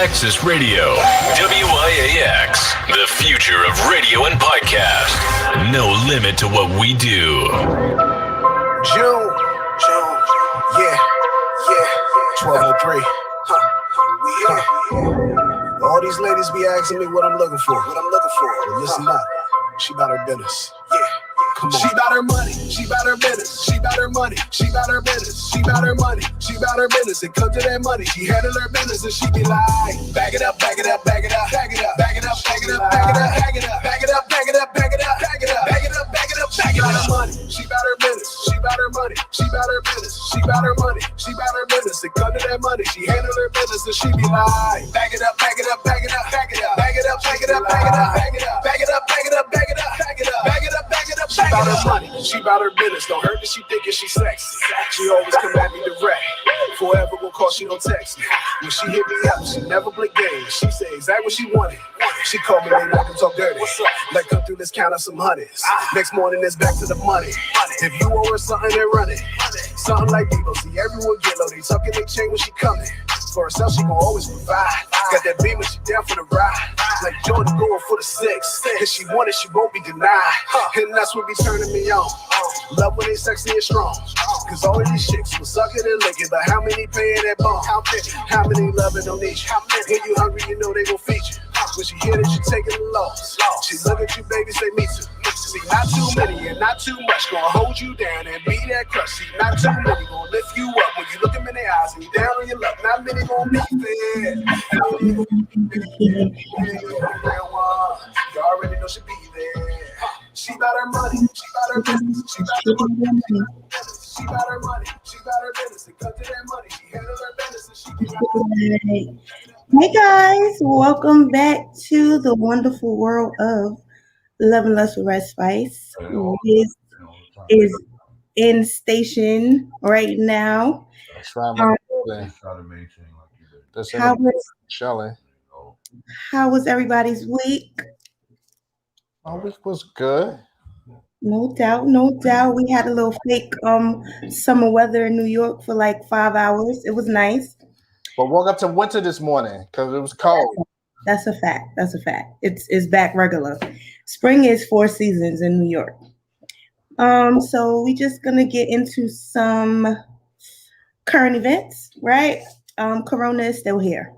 Texas Radio. WIAX, the future of radio and podcast. No limit to what we do. June, yeah, 1203. All these ladies be asking me what I'm looking for. But listen up, she about her business. Come on. She about her money, she about her business. She about her money, she about her business. She about her money, she about her business. It comes to that money, she handle her business and she be like, back it up, back it up, back it up, back it up, back it up, back it up, back it up, back it up, back it up, back it up, back it up, back it up, back it up, back it up, back it up. She about her money, she about her business. She about her money, she about her business. She about her money, she about her business. It comes to that money, she handle her business and she be like, back it up, back it up, back it up, back it up, back it up, back it up, back it up, back it up, back it up, back it up, back it up, back it up, back it up, back it up. She about her money, she about her business. Don't hurt that she thinking she sexy. She always come at me direct. Forever gon' call, she don't text me. When she hit me up, she never play games. She say exactly what she wanted. She called me late, I can talk dirty. Like come through, let's count up some honeys. Next morning, it's back to the money. If you owe her something, then run it. Something like Devo, see everyone get low. They tucking they chain when she coming. For herself, she gon' always provide. Got that beam and she down for the ride. Like Jordan going for the 6. If she want it, she won't be denied. And that's what be turning me on. Love when they sexy and strong. Cause all of these chicks will suck it and lick it. But how many paying that bone? How many loving don't need you? When you hungry, you know they gon' feed you. When she hear that you taking the loss. She look at you, baby, say me too. See, not too many and not too much. Gonna hold you down and be that crush. See, not too many gonna lift you up. When you look them in their eyes and you down on your luck. Not many gonna be fair. How many gonna be there? You already know she be there. She about her money, she about her business. She about her money, she about her money, she about her business. It comes to that money, she handle her business and she be like, hey guys, welcome back to the wonderful world of Love and Lust with Redzspice. Wizz is in station right now. How was everybody's week? My week was good. No doubt. We had a little fake summer weather in New York for like 5 hours. It was nice. But woke up to winter this morning because it was cold. That's a fact. It's back regular. Spring is 4 seasons in New York. So we just gonna get into some current events, right? Corona is still here.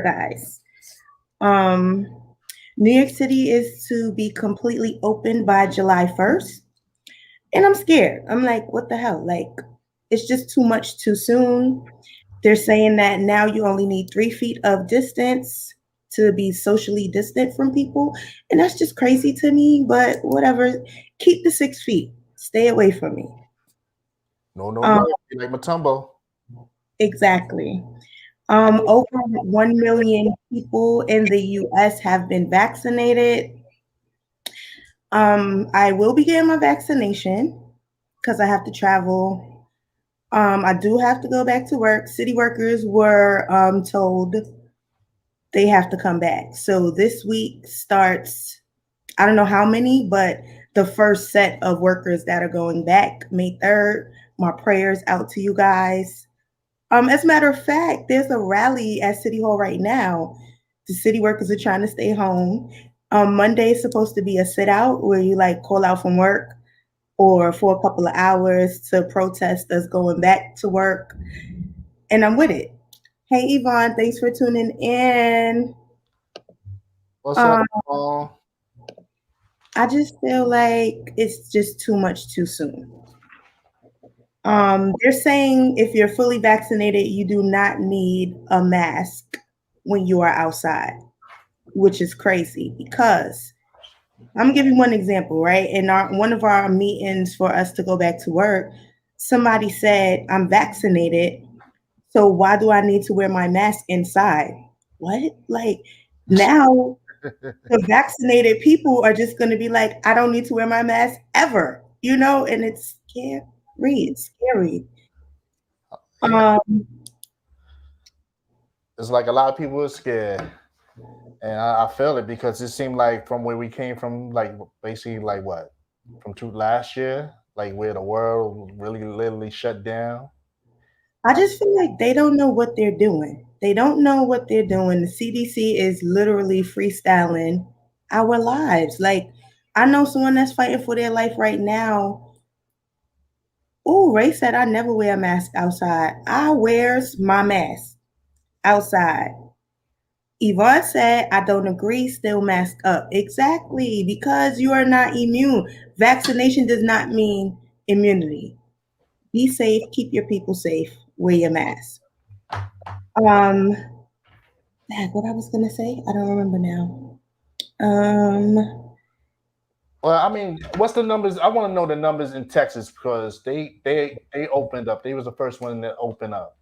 Guys. New York City is to be completely open by July 1st. And I'm scared. I'm like, what the hell? Like, it's just too much too soon. They're saying that now you only need 3 feet of distance to be socially distant from people. And that's just crazy to me, but whatever. Keep the 6 feet. Stay away from me. No, like Matumbo. Exactly. Over 1 million people in the U.S. have been vaccinated. I will be getting my vaccination because I have to travel. I do have to go back to work. City workers were told they have to come back. So this week starts, I don't know how many, but the first set of workers that are going back, May 3rd. My prayers out to you guys. As a matter of fact, there's a rally at City Hall right now. The city workers are trying to stay home. Monday is supposed to be a sit out where you like call out from work or for a couple of hours to protest us going back to work. And I'm with it. Hey, Yvonne, thanks for tuning in. What's up, I just feel like it's just too much too soon. They're saying if you're fully vaccinated, you do not need a mask when you are outside, which is crazy because I'm gonna give you one example, right? In one of our meetings for us to go back to work, somebody said, I'm vaccinated, so why do I need to wear my mask inside? What? Like now the vaccinated people are just gonna be like, I don't need to wear my mask ever, and it's scary. It's scary. It's like a lot of people are scared. And I feel it because it seemed like from where we came from, like basically like what? From last year, like where the world really literally shut down. I just feel like they don't know what they're doing. They don't know what they're doing. The CDC is literally freestyling our lives. Like, I know someone that's fighting for their life right now. Oh, Ray said I never wear a mask outside. I wears my mask outside. Yvonne said, I don't agree, still mask up. Exactly, because you are not immune. Vaccination does not mean immunity. Be safe, keep your people safe, wear your mask. Um, what I was gonna say, I don't remember now. Well, I mean, what's the numbers? I want to know the numbers in Texas because they opened up. They was the first one that opened up.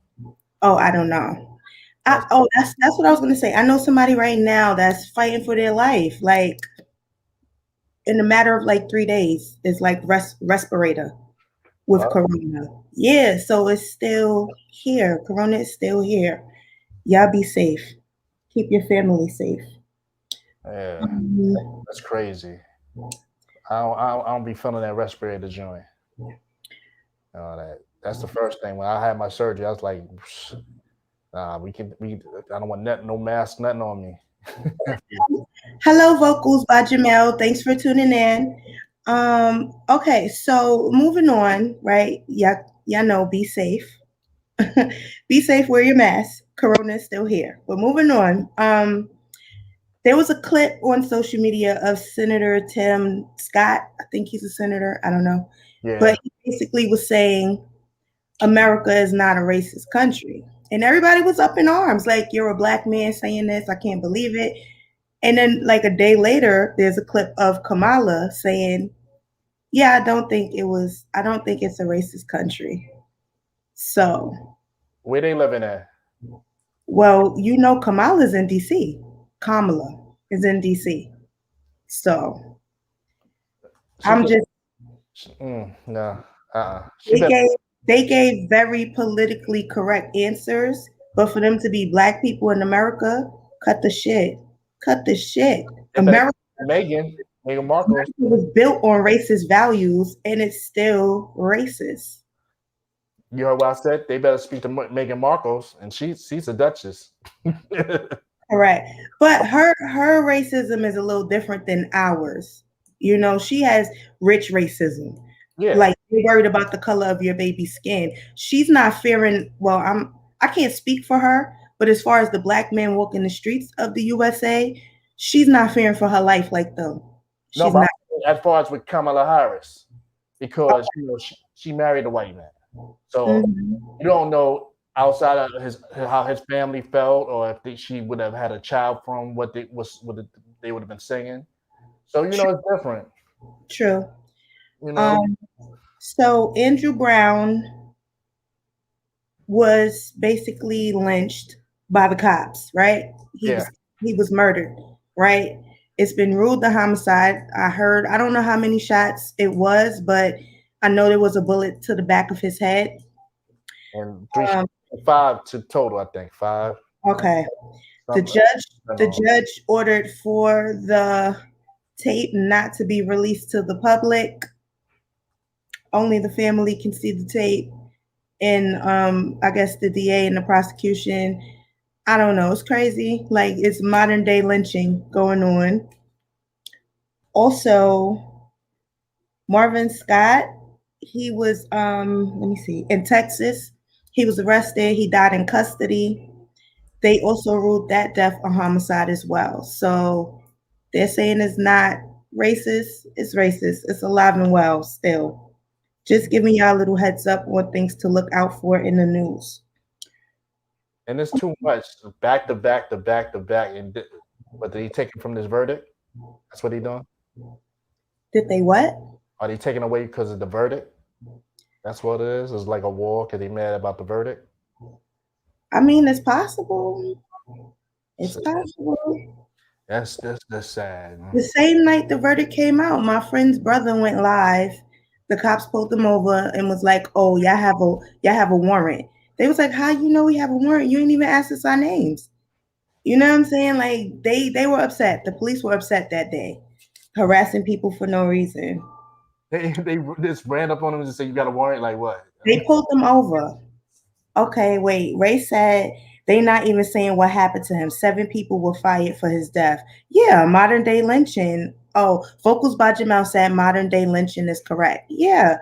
Oh, I don't know. That's That's what I was gonna say. I know somebody right now that's fighting for their life. Like in a matter of like 3 days, it's like respirator with corona. Yeah, so it's still here. Corona is still here. Y'all be safe. Keep your family safe. yeah, Um, that's crazy. I don't be feeling that respirator joint. That's the first thing. When I had my surgery, I was like, nah, I don't want no mask, nothing on me. Hello, Vocals by Jamel. Thanks for tuning in. Okay, so moving on, right? Y'all know, be safe. Be safe, wear your mask. Corona is still here. But moving on. There was a clip on social media of Senator Tim Scott. I think he's a senator. I don't know. Yeah. But he basically was saying America is not a racist country. And everybody was up in arms. Like, you're a black man saying this. I can't believe it. And then like a day later, there's a clip of Kamala saying, yeah, I don't think it's a racist country. So Where they living at? well, Kamala's in DC. Kamala is in DC. So I'm just no. they gave very politically correct answers, but for them to be black people in America, cut the shit. Cut the shit. America Meghan Markle was built on racist values and it's still racist. You heard what I said? They better speak to Meghan Markle's, and she's a duchess. Correct. But her racism is a little different than ours. She has rich racism. Yeah. Like, you're worried about the color of your baby's skin. She's not fearing, I can't speak for her, but as far as the black men walking the streets of the USA, she's not fearing for her life like them. No, but as far as with Kamala Harris, because she married a white man. So you don't know outside of how his family felt, or if she would have had a child from what they would have been singing. So it's different. True. So Andrew Brown was basically lynched by the cops, right? He was murdered, right? It's been ruled a homicide. I don't know how many shots it was, but I know there was a bullet to the back of his head. And 5 to total, I think 5. Okay. The judge ordered for the tape not to be released to the public. Only the family can see the tape. And I guess the DA and the prosecution, I don't know. It's crazy. Like, it's modern day lynching going on. Also, Marvin Scott, he was, in Texas. He was arrested. He died in custody. They also ruled that death a homicide as well. So they're saying it's not racist. It's racist. It's alive and well still. Just giving y'all a little heads up on things to look out for in the news. And it's too much. Back to back to back to back. And but did he take it from this verdict? That's what he doing? Did they what? Are they taking away because of the verdict? That's what it is? It's like a war because they mad about the verdict? I mean, it's possible. It's possible. That's sad. Man. The same night the verdict came out, my friend's brother went live. The cops pulled them over and was like, "Oh, y'all have a warrant." They was like, "How you know we have a warrant? You ain't even asked us our names." You know what I'm saying? Like, they were upset. The police were upset that day, harassing people for no reason. They just ran up on them and said, "You got a warrant?" Like what? They pulled them over. Okay, wait. Ray said they not even saying what happened to him. 7 people were fired for his death. Yeah, modern day lynching. Oh, Vocals by Jamel said modern day lynching is correct. Yeah.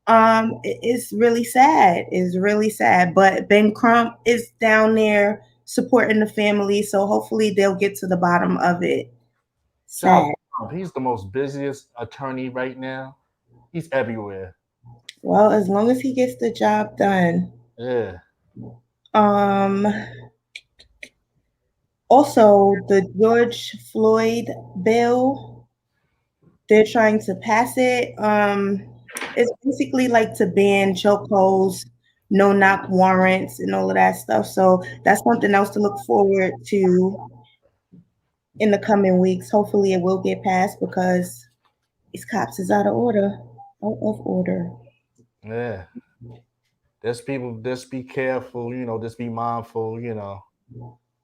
It's really sad. It's really sad. But Ben Crump is down there supporting the family, so hopefully they'll get to the bottom of it. Sad. He's the most busiest attorney right now. He's everywhere. Well, as long as he gets the job done. Yeah. Also, the George Floyd bill, they're trying to pass it. It's basically like to ban chokeholds, no knock warrants, and all of that stuff. So that's something else to look forward to in the coming weeks. Hopefully, it will get passed because these cops is out of order. Out of order. Yeah. Just people, just be careful, just be mindful,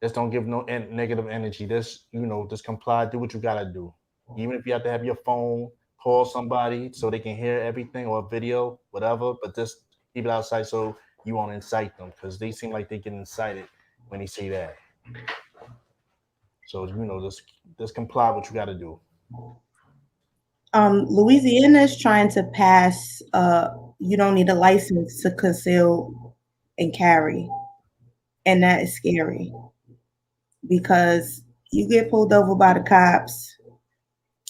just don't give no negative energy. Just, just comply, do what you gotta do. Even if you have to have your phone, call somebody so they can hear everything or a video, whatever, but just keep it outside so you won't incite them because they seem like they get incited when they say that. So, just comply what you gotta do. Louisiana is trying to pass you don't need a license to conceal and carry. And that is scary because you get pulled over by the cops.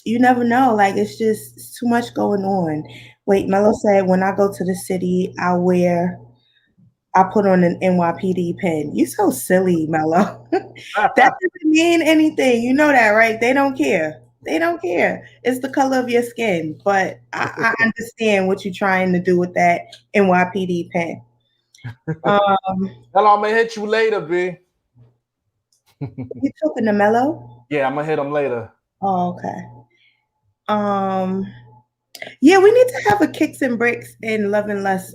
You never know. Like, it's too much going on. Wait, Mello said, when I go to the city, I put on an NYPD pin. You so silly, Mello. That doesn't mean anything. You know that, right? They don't care. They don't care. It's the color of your skin. But I understand what you're trying to do with that NYPD pin. Hello, I'm gonna hit you later, B. You talking to Mello? Yeah, I'm gonna hit him later. Oh, okay. Yeah, we need to have a kicks and bricks and love and less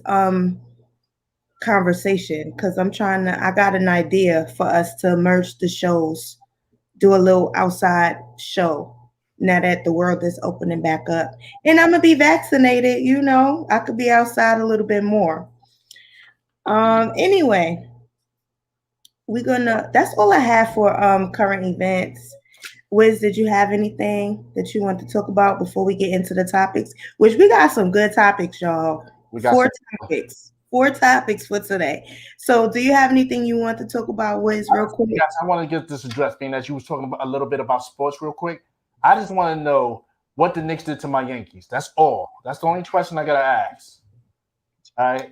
conversation because I got an idea for us to merge the shows, do a little outside show now that the world is opening back up. And I'm gonna be vaccinated, I could be outside a little bit more. Anyway, that's all I have for current events. Wizz, did you have anything that you want to talk about before we get into the topics? Which we got some good topics, y'all. Four topics for today. So do you have anything you want to talk about, Wizz, real quick? Yes, I want to get this addressed, being that you was talking about a little bit about sports real quick. I just want to know what the Knicks did to my Yankees. That's all. That's the only question I gotta ask. All right.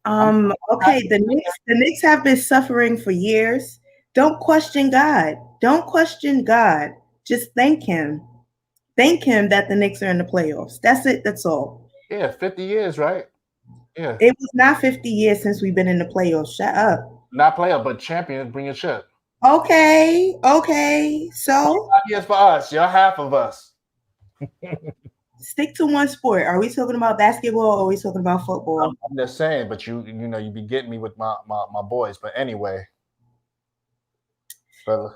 Okay, the Knicks have been suffering for years. Don't question God. Don't question God. Just thank him. Thank him that the Knicks are in the playoffs. That's it. That's all. Yeah, 50 years, right? Yeah. It was not 50 years since we've been in the playoffs. Shut up. Not playoff, but champions. Bring your shit. Okay. So 5 years for us. You're half of us. Stick to one sport. Are we talking about basketball or are we talking about football? I'm just saying, but you be getting me with my boys. But anyway. Brother.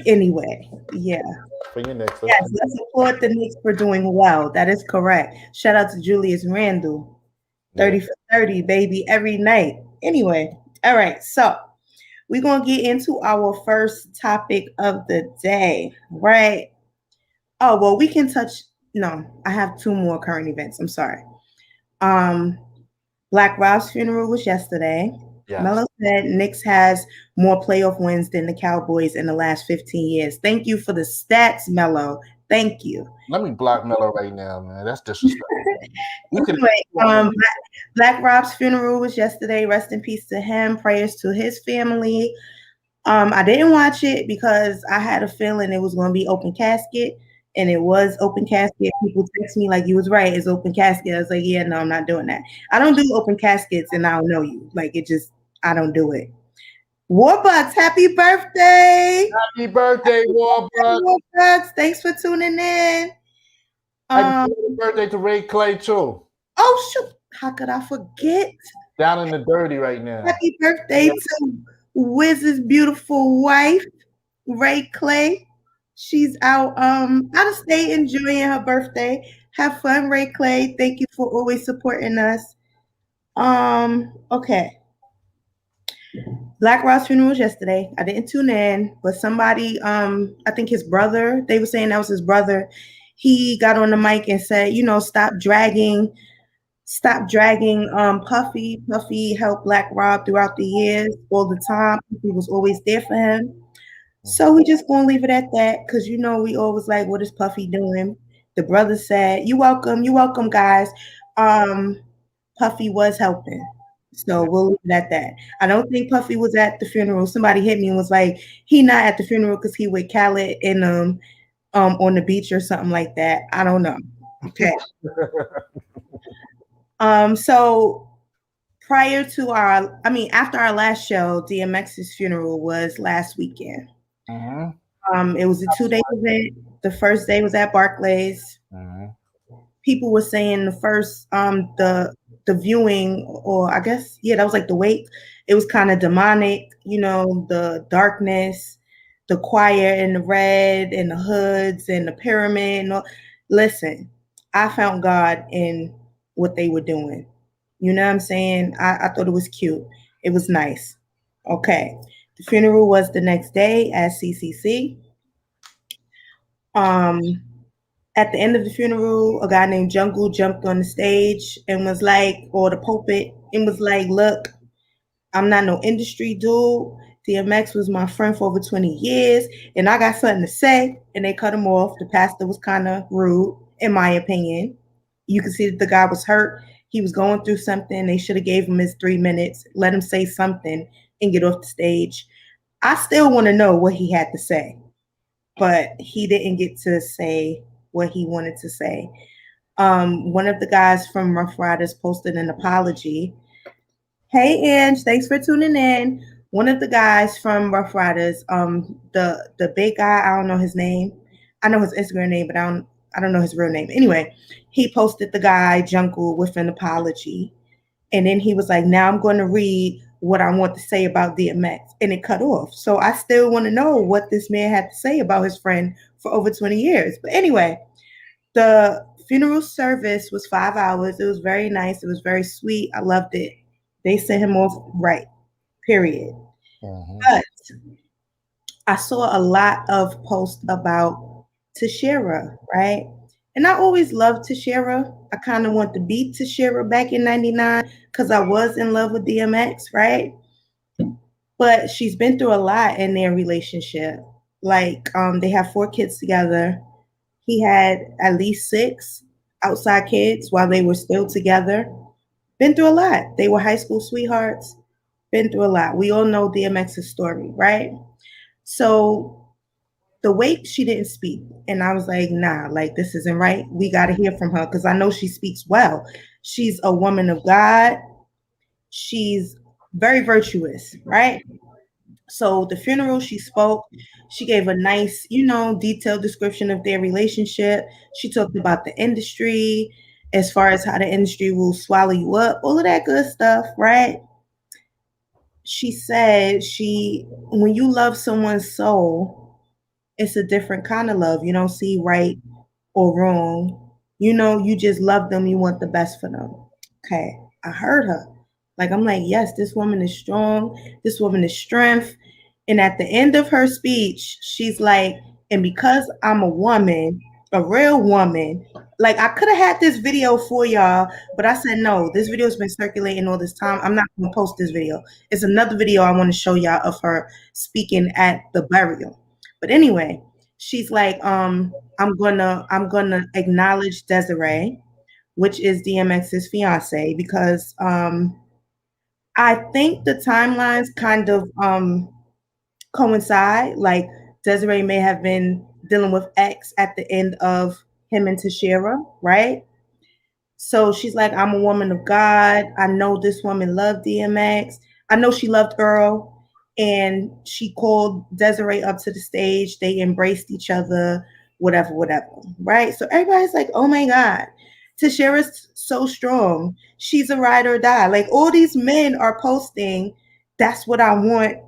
Anyway, yeah. For your Knicks. Yes, let's applaud the Knicks for doing well. That is correct. Shout out to Julius Randle. 30 for 30, baby, every night. Anyway, all right. So we're going to get into our first topic of the day, right? Oh, well, we can touch. No, I have 2 more current events. I'm sorry. Black Rob's funeral was yesterday. Yes. Mello said Knicks has more playoff wins than the Cowboys in the last 15 years. Thank you for the stats, Mello. Thank you. Let me block Mello right now, man. That's disrespectful. Anyway, Black Rob's funeral was yesterday. Rest in peace to him. Prayers to his family. I didn't watch it because I had a feeling it was going to be open casket. And it was open casket. People text me like, you was right, it's open casket. I was like, yeah, no, I'm not doing that. I don't do open caskets and I don't know you. Like, I don't do it. Warbucks, happy birthday. Happy birthday, Warbucks. Thanks for tuning in. Happy birthday to Ray Clay, too. Oh, shoot. How could I forget? Down in the dirty right now. Happy birthday to Wizz's beautiful wife, Ray Clay. She's out of state enjoying her birthday. Have fun, Ray Clay. Thank you for always supporting us. Okay. Black Rod's funeral was yesterday. I didn't tune in, but somebody, I think his brother, they were saying that was his brother. He got on the mic and said, stop dragging Puffy. Puffy helped Black Rod throughout the years, all the time. He was always there for him. So we just gonna leave it at that, because we always like, what is Puffy doing? The brother said, you're welcome, guys. Puffy was helping. So we'll leave it at that. I don't think Puffy was at the funeral. Somebody hit me and was like, he not at the funeral because he with Khaled and on the beach or something like that. I don't know. Okay. So after our last show, DMX's funeral was last weekend. It was a 2-day event. The first day was at Barclays. People were saying the first the viewing, or I guess, that was like the wake. It was kind of demonic, the darkness, the choir and the red and the hoods and the pyramid and all. Listen, I found God in what they were doing. You know what I'm saying? I thought it was cute. It was nice. Okay. The funeral was the next day at CCC. At the end of the funeral, a guy named Jungle jumped on the stage and was like, or the pulpit, and was like, look, I'm not no industry dude. DMX was my friend for over 20 years, and I got something to say. And they cut him off. The pastor was kind of rude, in my opinion. You could see that the guy was hurt. He was going through something. They should have gave him his 3 minutes, let him say something, and get off the stage. I still want to know what he had to say, but he didn't get to say what he wanted to say. One of the guys from Rough Riders posted an apology. Hey, Ange, thanks for tuning in. One of the guys from Rough Riders, the big guy, I don't know his name. I know his Instagram name, but I don't know his real name. Anyway, he posted the guy, Jungle, with an apology. And then he was like, now I'm going to read what I want to say about DMX. And it cut off. So I still want to know what this man had to say about his friend for over 20 years. But anyway, the funeral service was 5 hours. It was very nice. It was very sweet. I loved it. They sent him off right, period. But I saw a lot of posts about Tashera, right? And I always loved Tashera. I kind of want to beat Tashera back in 99 because I was in love with DMX, right? But she's been through a lot in their relationship. Like, they have 4 kids together. He had at least 6 outside kids while they were still together. Been through a lot. They were high school sweethearts. Been through a lot. We all know DMX's story, right? So the wake, she didn't speak. And I was like, nah, like, this isn't right. We got to hear from her because I know she speaks well. She's a woman of God. She's very virtuous, right? So the funeral, she spoke. She gave a nice, detailed description of their relationship. She talked about the industry, as far as how the industry will swallow you up, all of that good stuff, right? She said when you love someone's soul, it's a different kind of love. You don't see right or wrong. You just love them. You want the best for them. Okay, I heard her. Like, I'm like, yes, this woman is strong. This woman is strength. And at the end of her speech, she's like, and because I'm a woman, a real woman, like, I could have had this video for y'all, but I said, no, this video has been circulating all this time. I'm not going to post this video. It's another video I want to show y'all of her speaking at the burial. But anyway, she's like, I'm gonna acknowledge Desiree, which is DMX's fiance, because I think the timelines kind of coincide. Like, Desiree may have been dealing with X at the end of him and Tashera, right? So she's like, I'm a woman of God. I know this woman loved DMX. I know she loved Earl. And she called Desiree up to the stage. They embraced each other, whatever, right? So everybody's like, oh my God, Tashera's so strong. She's a ride or die. Like, all these men are posting, that's what I want.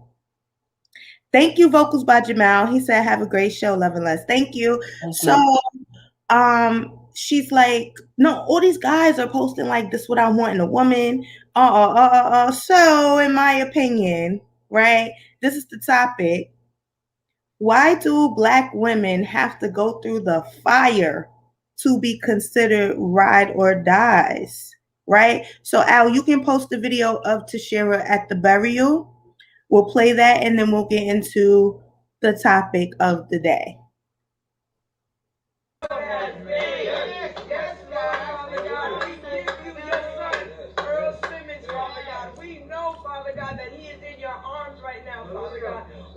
Thank you, Vocals by Jamal. He said, have a great show, love and less. Thank you. So she's like, no, all these guys are posting like, this what I want in a woman. So, in my opinion, right, this is the topic. Why do Black women have to go through the fire to be considered ride or dies? Right? So, Al, you can post the video of Tashira at the burial. We'll play that and then we'll get into the topic of the day.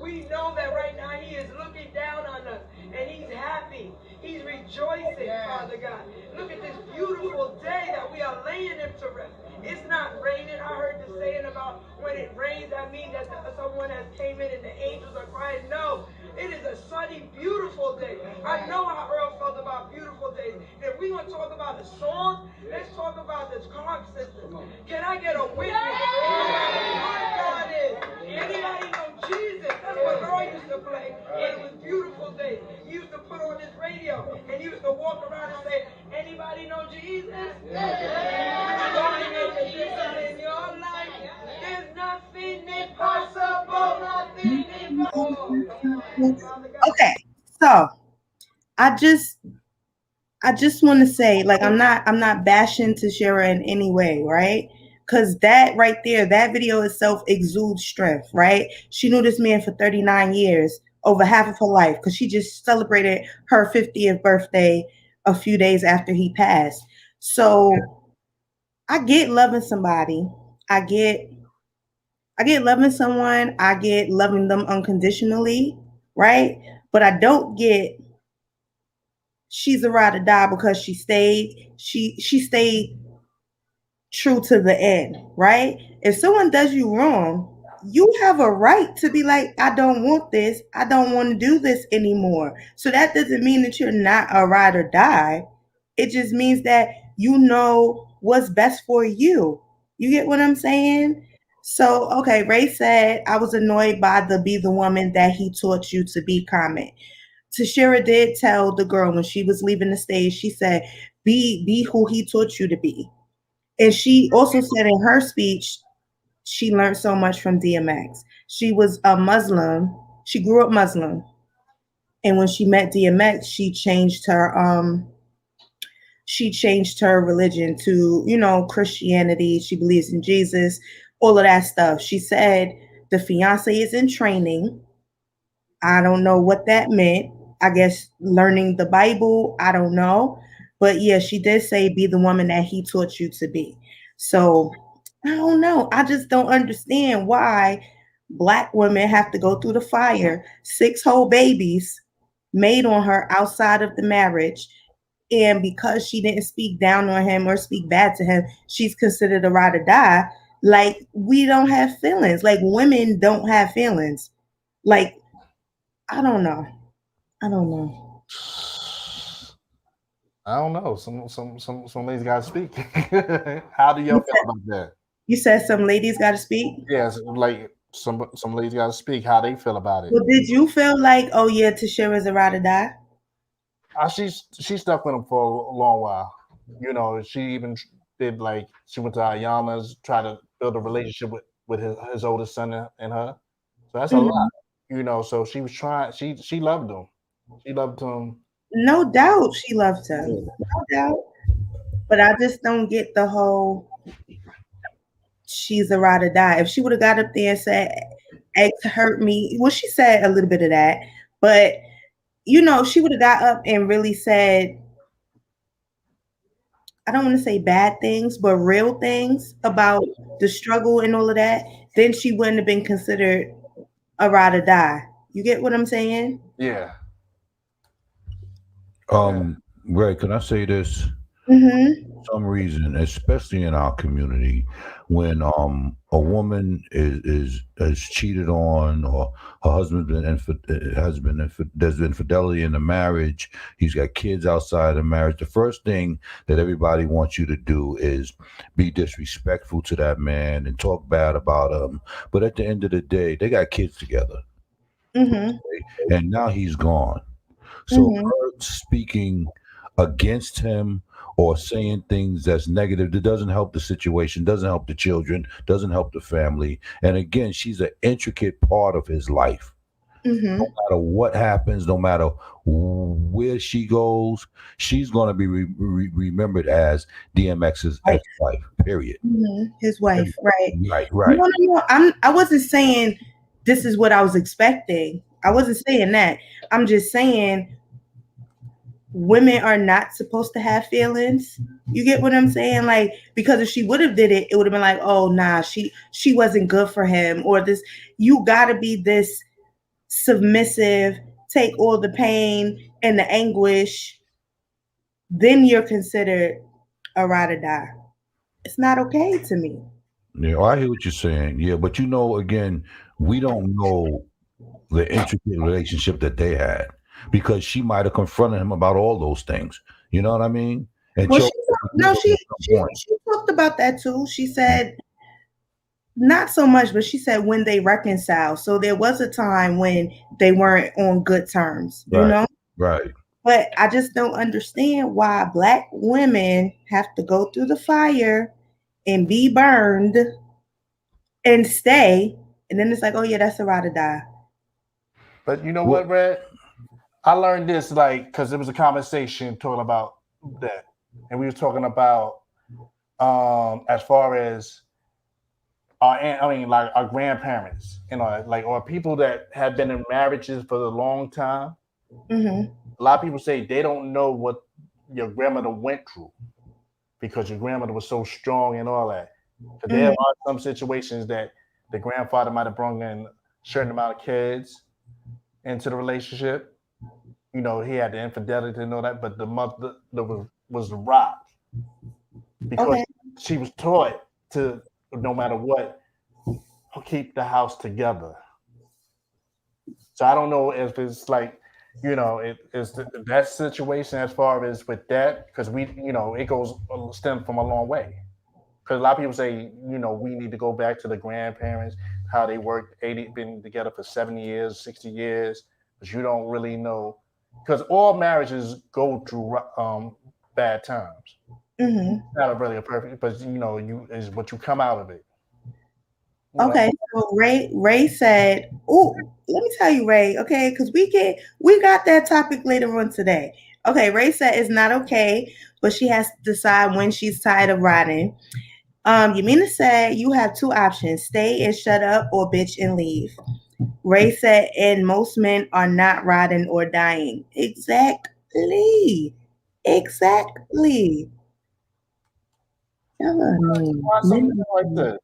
We know that right now he is looking down on us and he's happy. He's rejoicing, Father God. Look at this beautiful day that we are laying him to rest. It's not raining. I heard the saying about when it rains, that means that someone has came in and the angels are crying. No, it is a sunny, beautiful day. I know how Earl felt about beautiful days. If we're going to talk about a song, let's talk about this clock system. Can I get a witness? God is. Anybody know Jesus? That's what Earl used to play when it was beautiful days. He used to put on his radio and he used to walk around and say, anybody know Jesus? Anybody know Jesus in your life? There's nothing impossible, nothing impossible. Okay, so I just want to say, like, I'm not bashing Tashira in any way, right? Because that right there, that video itself exudes strength, right? She knew this man for 39 years, over half of her life, because she just celebrated her 50th birthday a few days after he passed. So I get loving somebody. I get loving someone. I get loving them unconditionally, right? But I don't get she's a ride or die because she stayed true to the end, right? If someone does you wrong, you have a right to be like, I don't want this. I don't want to do this anymore. So that doesn't mean that you're not a ride or die. It just means that you know what's best for you. You get what I'm saying? So, okay, Ray said, I was annoyed by the be the woman that he taught you to be comment. Tashira did tell the girl when she was leaving the stage, she said, be who he taught you to be. And she also said in her speech, she learned so much from DMX. She was a Muslim. She grew up Muslim. And when she met DMX, she changed her religion to, Christianity. She believes in Jesus, all of that stuff. She said the fiance is in training. I don't know what that meant. I guess learning the Bible, I don't know. But yeah, she did say be the woman that he taught you to be. So I don't know. I just don't understand why Black women have to go through the fire, 6 whole babies made on her outside of the marriage. And because she didn't speak down on him or speak bad to him, she's considered a ride or die. Like, we don't have feelings. Like, women don't have feelings. Like, I don't know. I don't know. Some ladies gotta speak. How do y'all feel about that? You said some ladies gotta speak? Yes, like some ladies gotta speak. How they feel about it? Well, did you feel like, oh yeah, Tashira's a ride or die? She stuck with him for a long while. She even did, like, she went to Ayama's, try to build a relationship with his oldest son and her. So that's a lot. So she was trying. She loved him. She loved him. No doubt she loved him. No doubt. But I just don't get the whole she's a ride or die. If she would have got up there and said, X hurt me. Well, she said a little bit of that. But, she would have got up and really said, I don't want to say bad things, but real things about the struggle and all of that. Then she wouldn't have been considered a ride or die. You get what I'm saying? Yeah. Ray, can I say this? Mm-hmm. For some reason, especially in our community, when a woman is cheated on, or her husband there's infidelity in the marriage, he's got kids outside the marriage, the first thing that everybody wants you to do is be disrespectful to that man and talk bad about him. But at the end of the day, they got kids together. Mm-hmm. And now he's gone. So her speaking against him or saying things that's negative that doesn't help the situation, doesn't help the children, doesn't help the family. And again, she's an intricate part of his life. Mm-hmm. No matter what happens, no matter where she goes, she's going to be remembered as DMX's ex-wife. Period. Mm-hmm. His wife, right? Right. No, I wasn't saying this is what I was expecting. I wasn't saying that. I'm just saying women are not supposed to have feelings. You get what I'm saying? Like, because if she would have did it, it would have been like, oh nah, she wasn't good for him, or this. You gotta be this submissive, take all the pain and the anguish, then you're considered a ride or die. It's not okay to me. Yeah, I hear what you're saying. Yeah, but again, we don't know the intricate relationship that they had because she might have confronted him about all those things. You know what I mean? And well, she talked about that too. She said not so much, but she said when they reconcile. So there was a time when they weren't on good terms, you know? Right. But I just don't understand why Black women have to go through the fire and be burned and stay. And then it's like, oh yeah, that's a ride or die. But you know what, Red? I learned this because it was a conversation talking about that. And we were talking about as far as our grandparents, or people that have been in marriages for a long time. Mm-hmm. A lot of people say they don't know what your grandmother went through because your grandmother was so strong and all that. But there are some situations that the grandfather might have brought in a certain amount of kids into the relationship. He had the infidelity and all that, but the mother was the rock because she was taught to, no matter what, keep the house together. So I don't know if it's it's that situation as far as with that, because it goes stem from a long way. Because a lot of people say, we need to go back to the grandparents, how they worked, been together for 70 years, 60 years, but you don't really know. Because all marriages go through bad times. Mm-hmm. Not really a perfect, but is what you come out of it. Okay, so Ray said, "Oh, let me tell you, Ray. Okay, because we got that topic later on today. Okay, Ray said it's not okay, but she has to decide when she's tired of riding. Yamina said you have two options: stay and shut up, or bitch and leave. Ray said, and most men are not riding or dying. Exactly. Like that.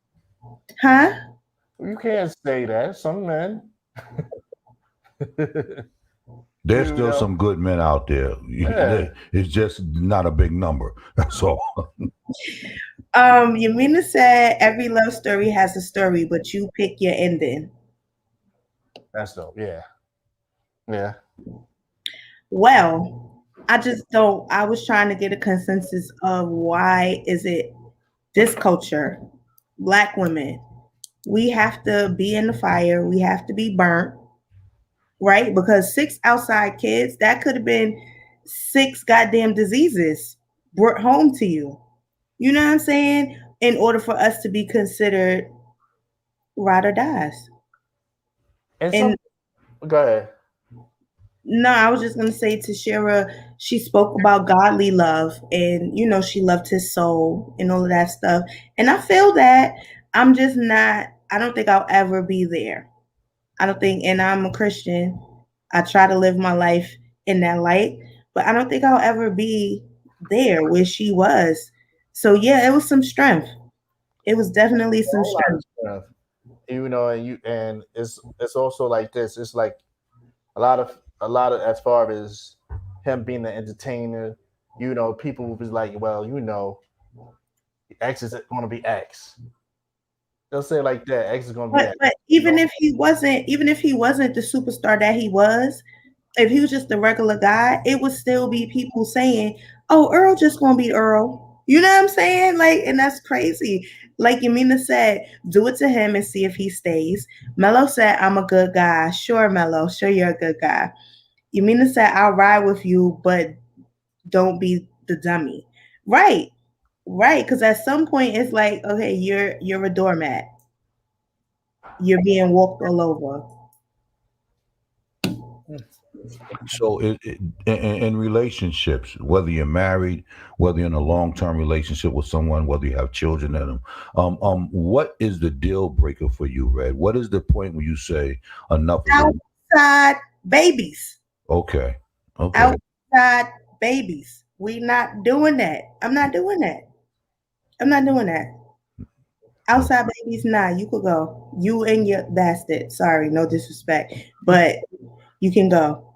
Huh? You can't say that. Some men. There's still some good men out there. Yeah. It's just not a big number. That's all. Yamina said every love story has a story, but you pick your ending. That's dope. Yeah. Yeah. Well, I was trying to get a consensus of why is it this culture, Black women, we have to be in the fire, we have to be burnt, right? Because 6 outside kids, that could have been 6 goddamn diseases brought home to you. You know what I'm saying? In order for us to be considered ride or dies. And go ahead. No, I was just going to say to Shara, she spoke about godly love and, she loved his soul and all of that stuff. And I feel that I don't think I'll ever be there. And I'm a Christian. I try to live my life in that light, but I don't think I'll ever be there where she was. So yeah, it was some strength. It was definitely some strength. And it's also like this. It's like a lot of as far as him being an entertainer, people will be like, well, X is going to be X. They'll say like that. X is going to be X. But even if he wasn't the superstar that he was, if he was just a regular guy, it would still be people saying, "Oh, Earl just going to be Earl." You know what I'm saying? And that's crazy. Like Yamina said, do it to him and see if he stays. Mello said, "I'm a good guy." Sure, Mello. Sure, you're a good guy. Yamina said, "I'll ride with you, but don't be the dummy. Right. Right. Because at some point it's like, okay, you're a doormat. You're being walked all over. So, in relationships, whether you're married, whether you're in a long-term relationship with someone, whether you have children in them, what is the deal breaker for you, Red? What is the point where you say enough is enough? Outside babies. Okay. Outside babies. We not doing that. I'm not doing that. I'm not doing that. Outside babies, nah, you could go. You and your bastard. Sorry, no disrespect. But you can go.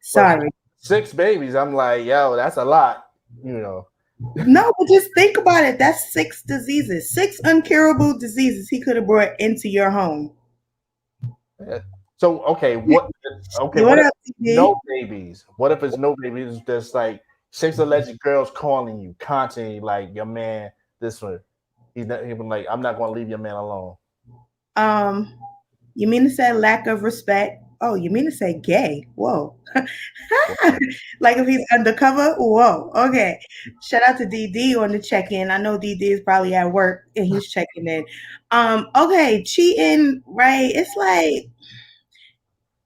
Sorry. 6 babies. I'm like, yo, that's a lot. No, but just think about it. That's 6 diseases, 6 uncurable diseases he could have brought into your home. So okay, what? Okay, what if no babies? What if it's no babies? There's like 6 alleged girls calling you constantly, like your man. This one, he's not even like, I'm not going to leave your man alone. You mean to say lack of respect? Oh, you mean to say gay? Whoa. Like if he's undercover? Whoa. Okay. Shout out to DD on the check-in. I know DD is probably at work and he's checking in. Okay, cheating, right? It's like,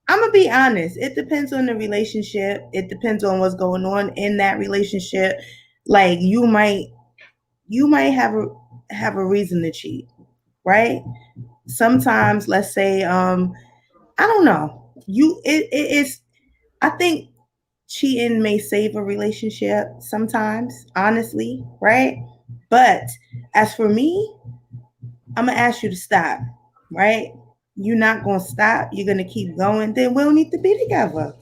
I'm gonna be honest. It depends on the relationship. It depends on what's going on in that relationship. Like you might have a reason to cheat, right? Sometimes, let's say, I don't know. It's. I think cheating may save a relationship sometimes, honestly, right? But as for me, I'm gonna ask you to stop, right? You're not gonna stop. You're gonna keep going. Then we don't need to be together.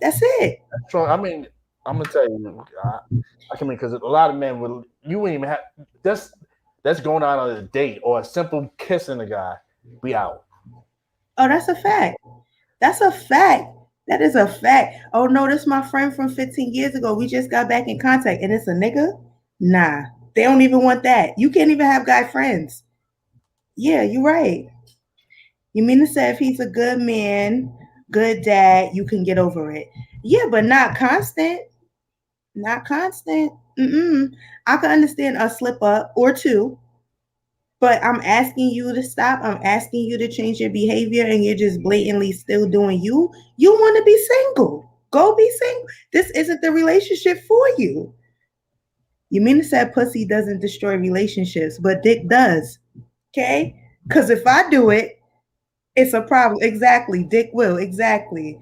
That's it. So I mean, I'm gonna tell you, I mean, because a lot of men will. You wouldn't even have that's going on a date or a simple kissing a guy. We out. Oh, that's a fact. That's a fact. That is a fact. Oh no, this is my friend from 15 years ago. We just got back in contact, and it's a nigga. Nah, they don't even want that. You can't even have guy friends. Yeah, you're right. You mean to say if he's a good man, good dad, you can get over it. Yeah, but not constant. Not constant. I can understand a slip up or two, but I'm asking you to stop. I'm asking you to change your behavior, and you're just blatantly still doing you. You want to be single. Go be single. This isn't the relationship for you. You mean to say pussy doesn't destroy relationships, but dick does. Okay? Because if I do it, it's a problem. Exactly. Dick will. Exactly.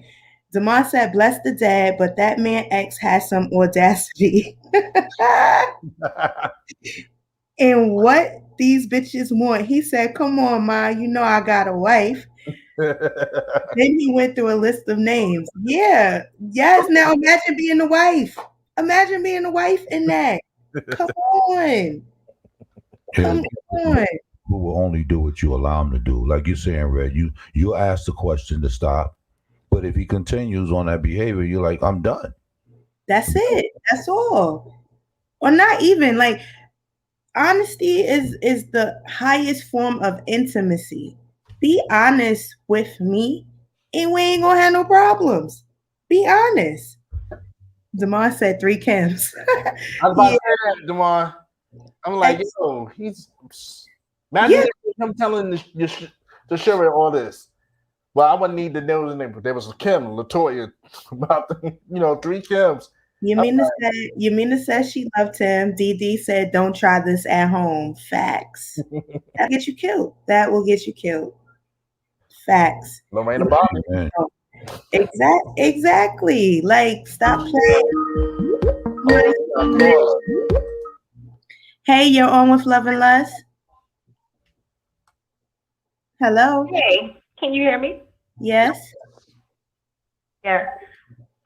Damon said, bless the dad, but that man X has some audacity. And what these bitches want. He said, come on, Ma, you know I got a wife. Then he went through a list of names. Yeah. Yes. Now imagine being the wife. Imagine being the wife in that. Come on. Come on. Who will only do what you allow him to do. Like you're saying, Red, you ask the question to stop. But if he continues on that behavior, you're like, I'm done. That's it. That's all. Or not even. Like, honesty is the highest form of intimacy. Be honest with me, and we ain't gonna have no problems. Be honest. Damon said 3 Kims. I was about to say that, Damon. I'm like, yo, he's imagine him telling the show all this. Well, I wouldn't need to know his name, but there was Kim, Latoya, about 3 Kims. You mean to say she loved him? DD said, "Don't try this at home." Facts. That'll get you killed. That will get you killed. Facts. Lorraine Bobby. Exactly. Like, stop playing. Hey, you're on with Love and Lust. Hello. Hey, can you hear me? Yes. Yeah.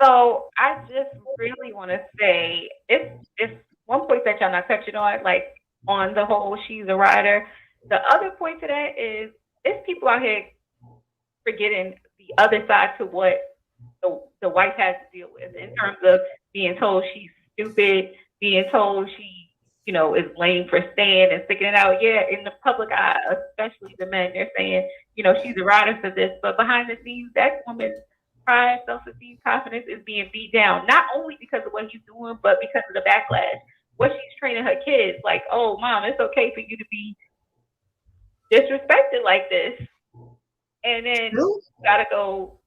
So I just really want to say it's one point that y'all not touching on, like on the whole she's a rider. The other point to that is it's people out here forgetting the other side to what the wife has to deal with in terms of being told she's stupid, being told she, is lame for staying and sticking it out. Yeah, in the public eye, especially the men, they're saying, she's a rider for this, but behind the scenes, that woman pride, self-esteem, confidence is being beat down, not only because of what he's doing, but because of the backlash. What she's training her kids, like, oh, mom, it's okay for you to be disrespected like this, and then you gotta go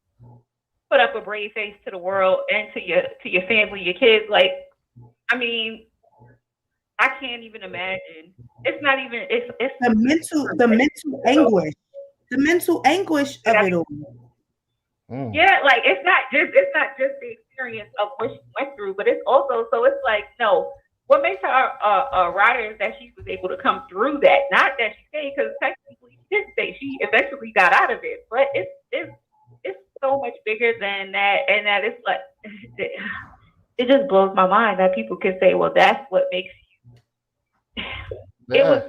put up a brave face to the world and to your family, your kids. Like, I mean, I can't even imagine. It's not even. It's the mental anguish, of it all. Yeah, like it's not just the experience of what she went through, but it's also, so it's like, no, what makes her a rider is that she was able to come through that, not that she stayed, because technically she did stay. She eventually got out of it, but it's so much bigger than that, and that it's like it just blows my mind that people can say, well, that's what makes you. It was,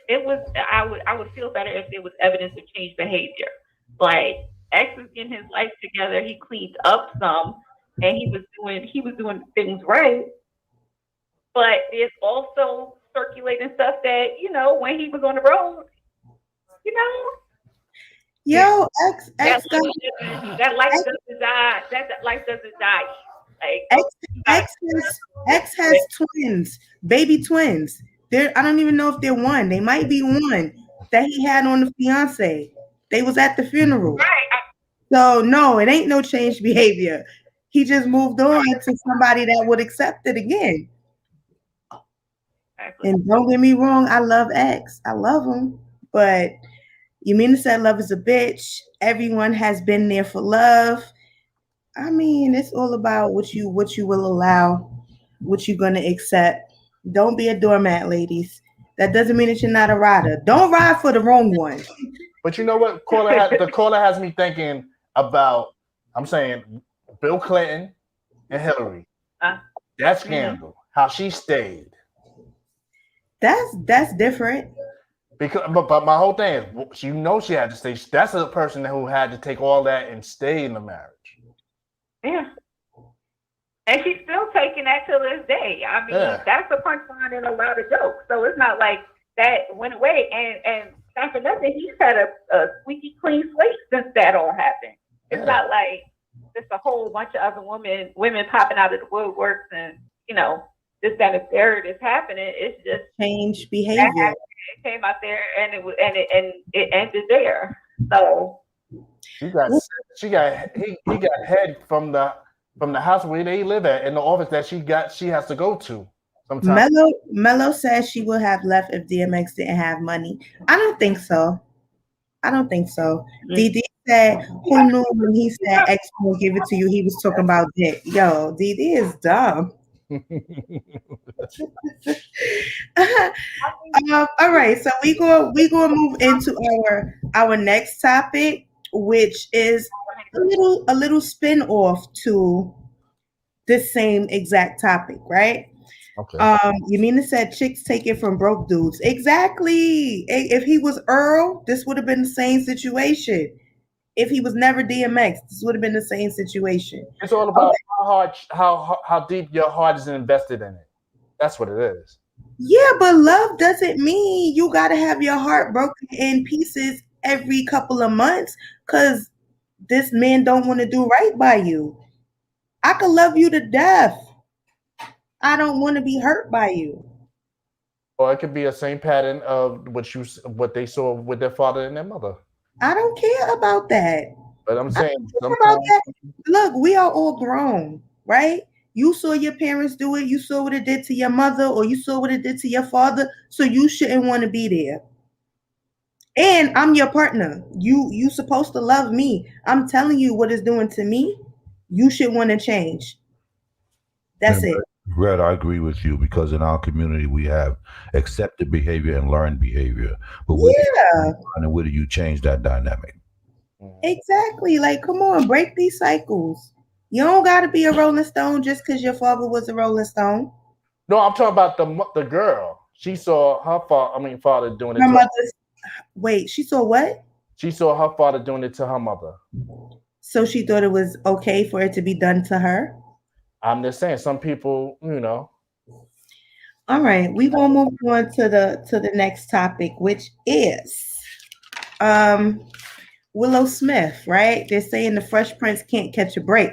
it was. I would feel better if there was evidence of changed behavior, like X is getting his life together. He cleaned up some, and he was doing things right. But there's also circulating stuff that, when he was on the road, Yo, that life doesn't die. That life doesn't die. Like X has twins, baby twins. I don't even know if they're one. They might be one that he had on the fiance. They was at the funeral. Right. So no, it ain't no changed behavior. He just moved on to somebody that would accept it again. Exactly. And don't get me wrong, I love X. I love him. But you mean to say love is a bitch? Everyone has been there for love. I mean, it's all about what you will allow, what you're gonna accept. Don't be a doormat, ladies. That doesn't mean that you're not a rider. Don't ride for the wrong one. But you know what? The caller has me thinking about, I'm saying, Bill Clinton and Hillary. That scandal, how she stayed. That's different. Because, but my whole thing is, she had to stay. That's a person who had to take all that and stay in the marriage. Yeah. And she's still taking that to this day. I mean, that's a punchline in a lot of jokes. So it's not like that went away. And not for nothing, he's had a squeaky clean slate since that all happened. It's not like just a whole bunch of other women popping out of the woodworks and, this, that, and third is happening. It's just change behavior. It came out there and it ended there. So he got head from the house where they live at in the office that she has to go to sometimes. Mello says she would have left if DMX didn't have money. I don't think so. DD said, who knew when he said X will give it to you, he was talking about dick. Yo, DD is dumb. All right, so we gonna move into our next topic, which is a little spin off to the same exact topic, right? Okay. Yamina said chicks take it from broke dudes. Exactly. If he was Earl, this would have been the same situation. If he was never DMX, this would have been the same situation. It's all about how deep your heart is invested in it. That's what it is. Yeah, but love doesn't mean you gotta have your heart broken in pieces every couple of months because this man don't want to do right by you. I could love you to death. I don't want to be hurt by you. Or it could be a same pattern of what they saw with their father and their mother. I don't care about that. But I'm saying look, we are all grown, right? You saw your parents do it. You saw what it did to your mother, or you saw what it did to your father. So you shouldn't want to be there. And I'm your partner. You supposed to love me. I'm telling you what it's doing to me. You should want to change. That's it. Red, I agree with you because in our community we have accepted behavior and learned behavior. But where do you change that dynamic? Exactly. Like, come on, break these cycles. You don't got to be a Rolling Stone just because your father was a Rolling Stone. No, I'm talking about the girl. She saw her father doing it. Her mother. Wait, she saw what? She saw her father doing it to her mother. So she thought it was okay for it to be done to her? I'm just saying, some people, All right, we will move on to the next topic, which is Willow Smith, right? They're saying the Fresh Prince can't catch a break.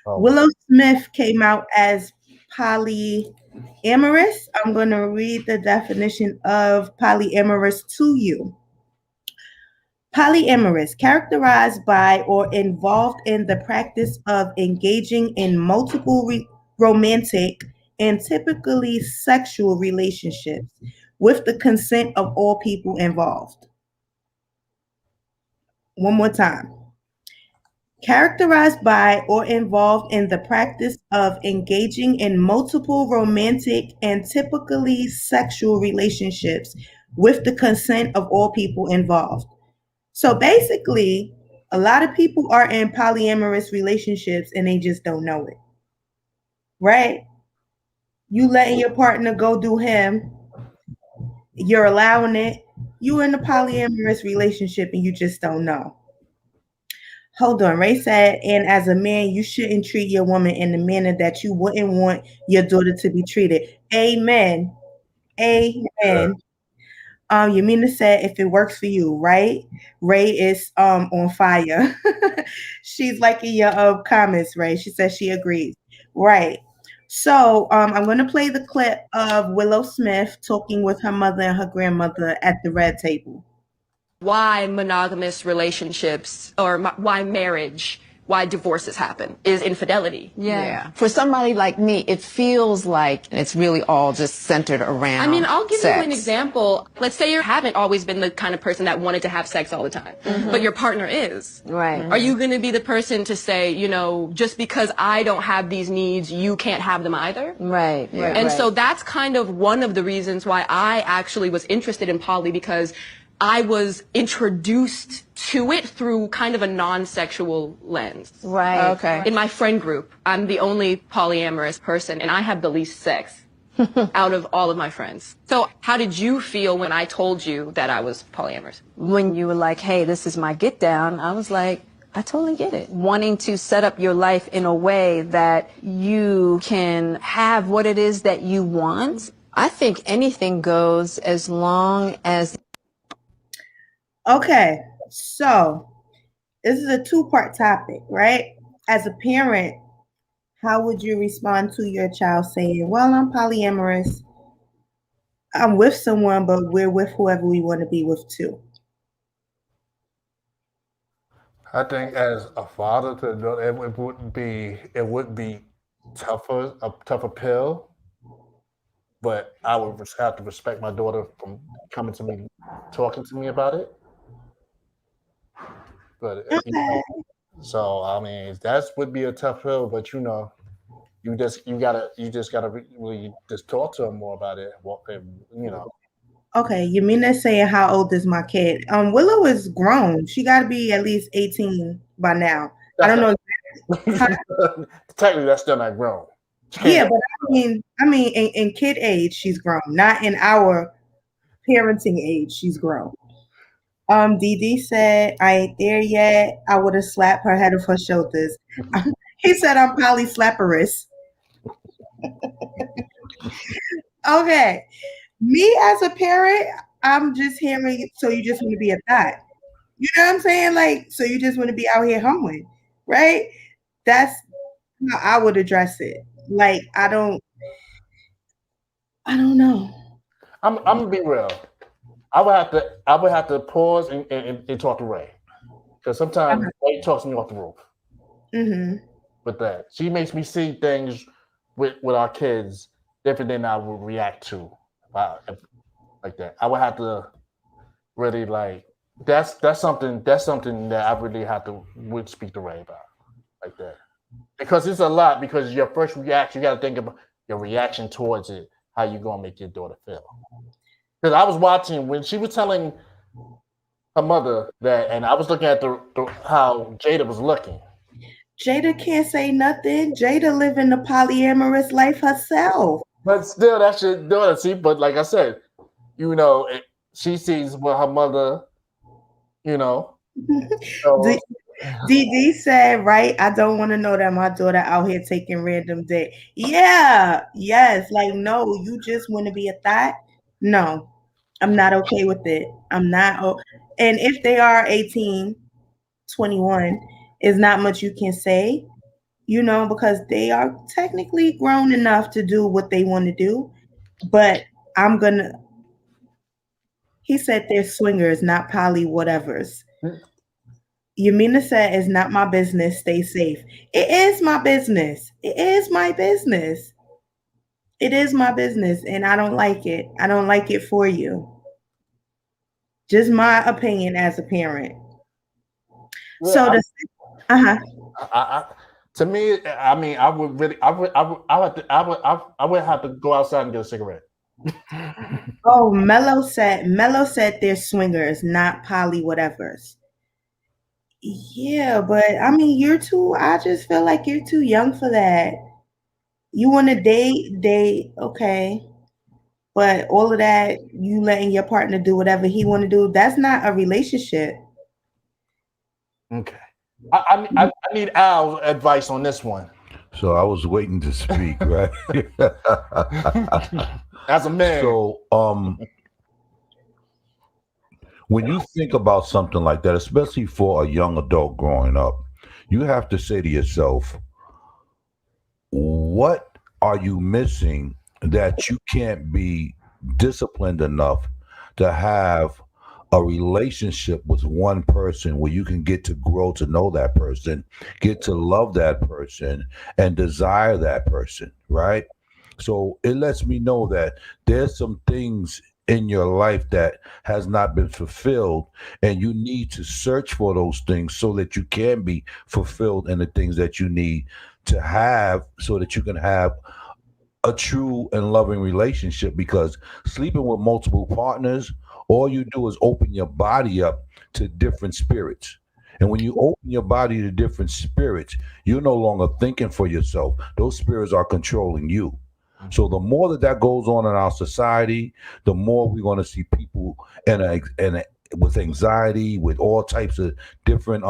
Oh. Willow Smith came out as polyamorous. I'm going to read the definition of polyamorous to you. Polyamorous, characterized by or involved in the practice of engaging in multiple romantic and typically sexual relationships with the consent of all people involved. One more time. Characterized by or involved in the practice of engaging in multiple romantic and typically sexual relationships with the consent of all people involved. So basically, a lot of people are in polyamorous relationships and they just don't know it. Right? You letting your partner go do him, you're allowing it. You're in a polyamorous relationship and you just don't know. Hold on. Ray said, and as a man, you shouldn't treat your woman in the manner that you wouldn't want your daughter to be treated. Amen. Amen. Yamina said, if it works for you, right? Ray is on fire. She's liking your comments, Ray. She says she agrees. Right. So I'm going to play the clip of Willow Smith talking with her mother and her grandmother at the red table. Why monogamous relationships or why marriage, why divorces happen is infidelity. Yeah. For somebody like me, it feels like it's really all just centered around I mean, I'll give sex. you an example. Let's say you haven't always been the kind of person that wanted to have sex all the time, but your partner is. Right. Are you going to be the person to say, you know, just because I don't have these needs, you can't have them either? Right. And so that's kind of one of the reasons why I actually was interested in poly, because I was introduced to it through kind of a non-sexual lens. Right. Okay. In my friend group, I'm the only polyamorous person, and I have the least sex out of all of my friends. So how did you feel when I told you that I was polyamorous? When you were like, hey, this is my get down, I was like, I totally get it. Wanting to set up your life in a way that you can have what it is that you want. I think anything goes as long as... Okay, so this is a two-part topic, right? As a parent, how would you respond to your child saying, well, I'm polyamorous, I'm with someone, but we're with whoever we want to be with too? I think as a father to know it would be tougher, a tougher pill. But I would just have to respect my daughter from coming to me, talking to me about it. But you know, so I mean, that would be a tough pill. But you know, you just gotta really just talk to them more about it. You know. Okay, Yamina's saying, how old is my kid? Willow is grown. She got to be at least 18 by now. I don't know. Technically, that's still not grown. Yeah, but I mean, in kid age, she's grown. Not in our parenting age, she's grown. DD said, I ain't there yet. I would have slapped her head off her shoulders. He said, I'm poly slapperous. Okay. Me as a parent, I'm just hearing, so you just want to be a thot. You know what I'm saying? Like, so you just want to be out here hoeing, right? That's how I would address it. Like, I don't know. I'm gonna be real. I would have to pause and talk to Ray, because sometimes Ray talks me off the roof. Mm-hmm. With that, she makes me see things with our kids different than I would react to, like that. I would have to really like that's something that I really would speak to Ray about, like that, because it's a lot. Because your first reaction, you got to think about your reaction towards it, how you gonna make your daughter feel. Because I was watching when she was telling her mother that, and I was looking at how Jada was looking. Jada can't say nothing. Jada living the polyamorous life herself. But still, that's your daughter. See, but like I said, you know, she sees what her mother, you know. So, DD said, right, I don't want to know that my daughter out here taking random dick. Yeah, yes. Like, no, you just want to be a thot? No, I'm not okay with it. I'm not. And if they are 18, 21 is not much you can say, because they are technically grown enough to do what they want to do. But he said they're swingers, not poly whatevers. Yamina said, it's not my business. Stay safe. It is my business. It is my business. It is my business, and I don't like it. I don't like it for you. Just my opinion as a parent. Well, So to me, I mean, I would have to go outside and get a cigarette. Oh, Mello said they're swingers, not poly whatevers. Yeah, but I mean, I just feel like you're too young for that. You want to date, okay. But all of that, you letting your partner do whatever he want to do, that's not a relationship. Okay. I need Al's advice on this one. So I was waiting to speak, right? As a man. So when you think about something like that, especially for a young adult growing up, you have to say to yourself, what are you missing that you can't be disciplined enough to have a relationship with one person where you can get to grow to know that person, get to love that person, and desire that person, right? So it lets me know that there's some things in your life that has not been fulfilled, and you need to search for those things so that you can be fulfilled in the things that you need to have so that you can have a true and loving relationship. Because sleeping with multiple partners, all you do is open your body up to different spirits. And when you open your body to different spirits, you're no longer thinking for yourself. Those spirits are controlling you. So the more that goes on in our society, the more we're going to see people with anxiety, with all types of different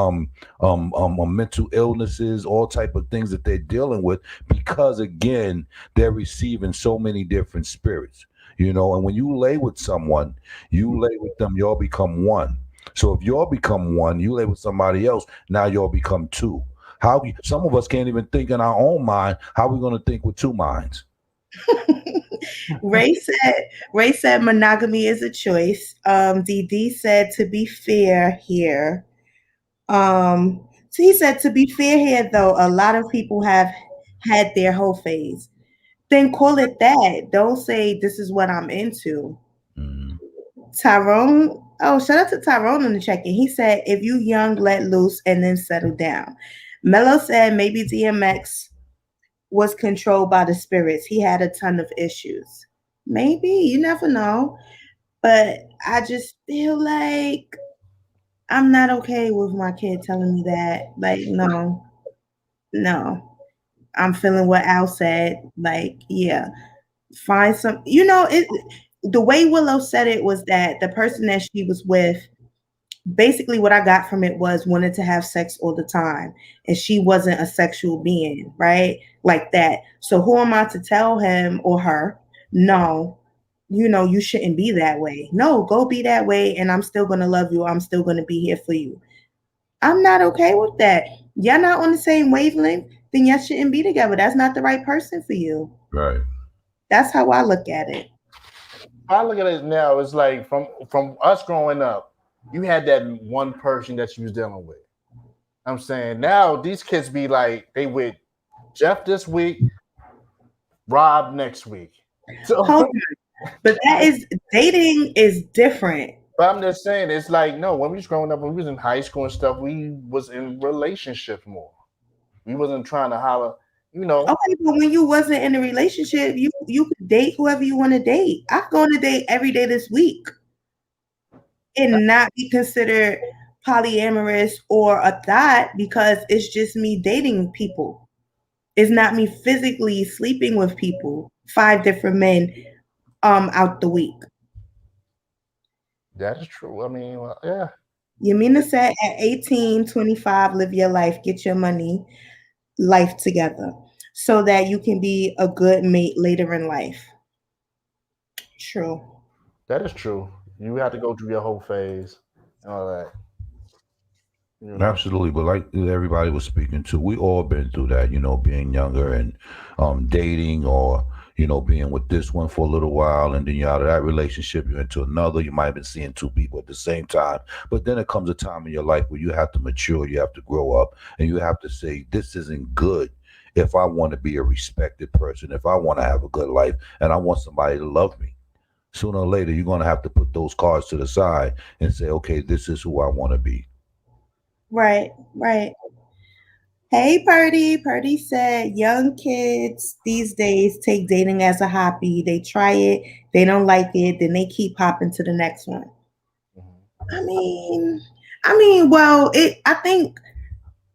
mental illnesses, all type of things that they're dealing with, because again, they're receiving so many different spirits. And when you lay with someone, you lay with them, y'all become one. So if y'all become one, you lay with somebody else, now y'all become two. Some of us can't even think in our own mind. How are we going to think with two minds? Ray said monogamy is a choice. DD said to be fair here. So he said to be fair here, though, a lot of people have had their whole phase. Then call it that. Don't say this is what I'm into. Tyrone, shout out to Tyrone in the check-in. He said, if you young, let loose and then settle down. Mello said maybe DMX was controlled by the spirits. He had a ton of issues. Maybe, you never know. But I just feel like I'm not okay with my kid telling me that. Like, no. I'm feeling what Al said. Like, yeah, find some, the way Willow said it was that the person that she was with, basically what I got from it was wanted to have sex all the time. And she wasn't a sexual being, right? Like that. So who am I to tell him or her, no, you shouldn't be that way. No, go be that way. And I'm still going to love you. I'm still going to be here for you. I'm not okay with that. Y'all not on the same wavelength, then y'all shouldn't be together. That's not the right person for you. Right. That's how I look at it. I look at it now, it's like from us growing up, you had that one person that you was dealing with. I'm saying now these kids be like, they with Jeff this week, Rob next week. So, but dating is different. But I'm just saying, it's like, no, when we was growing up, when we was in high school and stuff, we was in relationships more. We wasn't trying to holler, Okay, but when you wasn't in a relationship, you could date whoever you want to date. I go on a date every day this week and not be considered polyamorous or a thought, because it's just me dating people. It's not me physically sleeping with people, 5 different men out the week. That is true. I mean, yeah. Yamina said at 18, 25, live your life, get your money, life together so that you can be a good mate later in life. True. That is true. You have to go through your whole phase and all that. You know? Absolutely, but like everybody was speaking to, we all been through that, being younger and dating, or being with this one for a little while, and then you're out of that relationship, you're into another. You might have been seeing two people at the same time, but then it comes a time in your life where you have to mature, you have to grow up, and you have to say, this isn't good. If I want to be a respected person, if I want to have a good life, and I want somebody to love me, sooner or later you're going to have to put those cards to the side and say, okay, this is who I want to be. Right, right. Hey, Purdy. Purdy said young kids these days take dating as a hobby. They try it, they don't like it, then they keep hopping to the next one. I mean, well, I think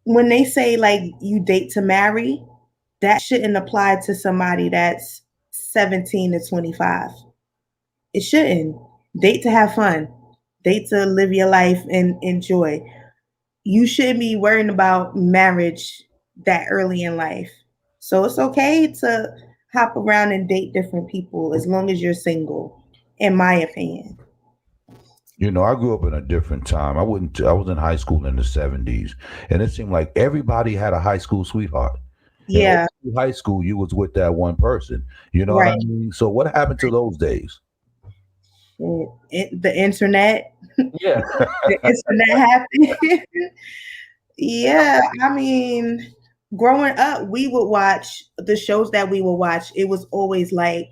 when they say like you date to marry, that shouldn't apply to somebody that's 17 to 25. It shouldn't. Date to have fun. Date to live your life and enjoy. You shouldn't be worrying about marriage that early in life. So it's okay to hop around and date different people as long as you're single, in my opinion. I grew up in a different time. I was in high school in the 70s, and it seemed like everybody had a high school sweetheart. Yeah. And all through high school, you was with that one person. You know what I mean? So what happened to those days? The internet. Yeah. The internet happened. Yeah, I mean, growing up, we would watch the shows that we would watch. It was always like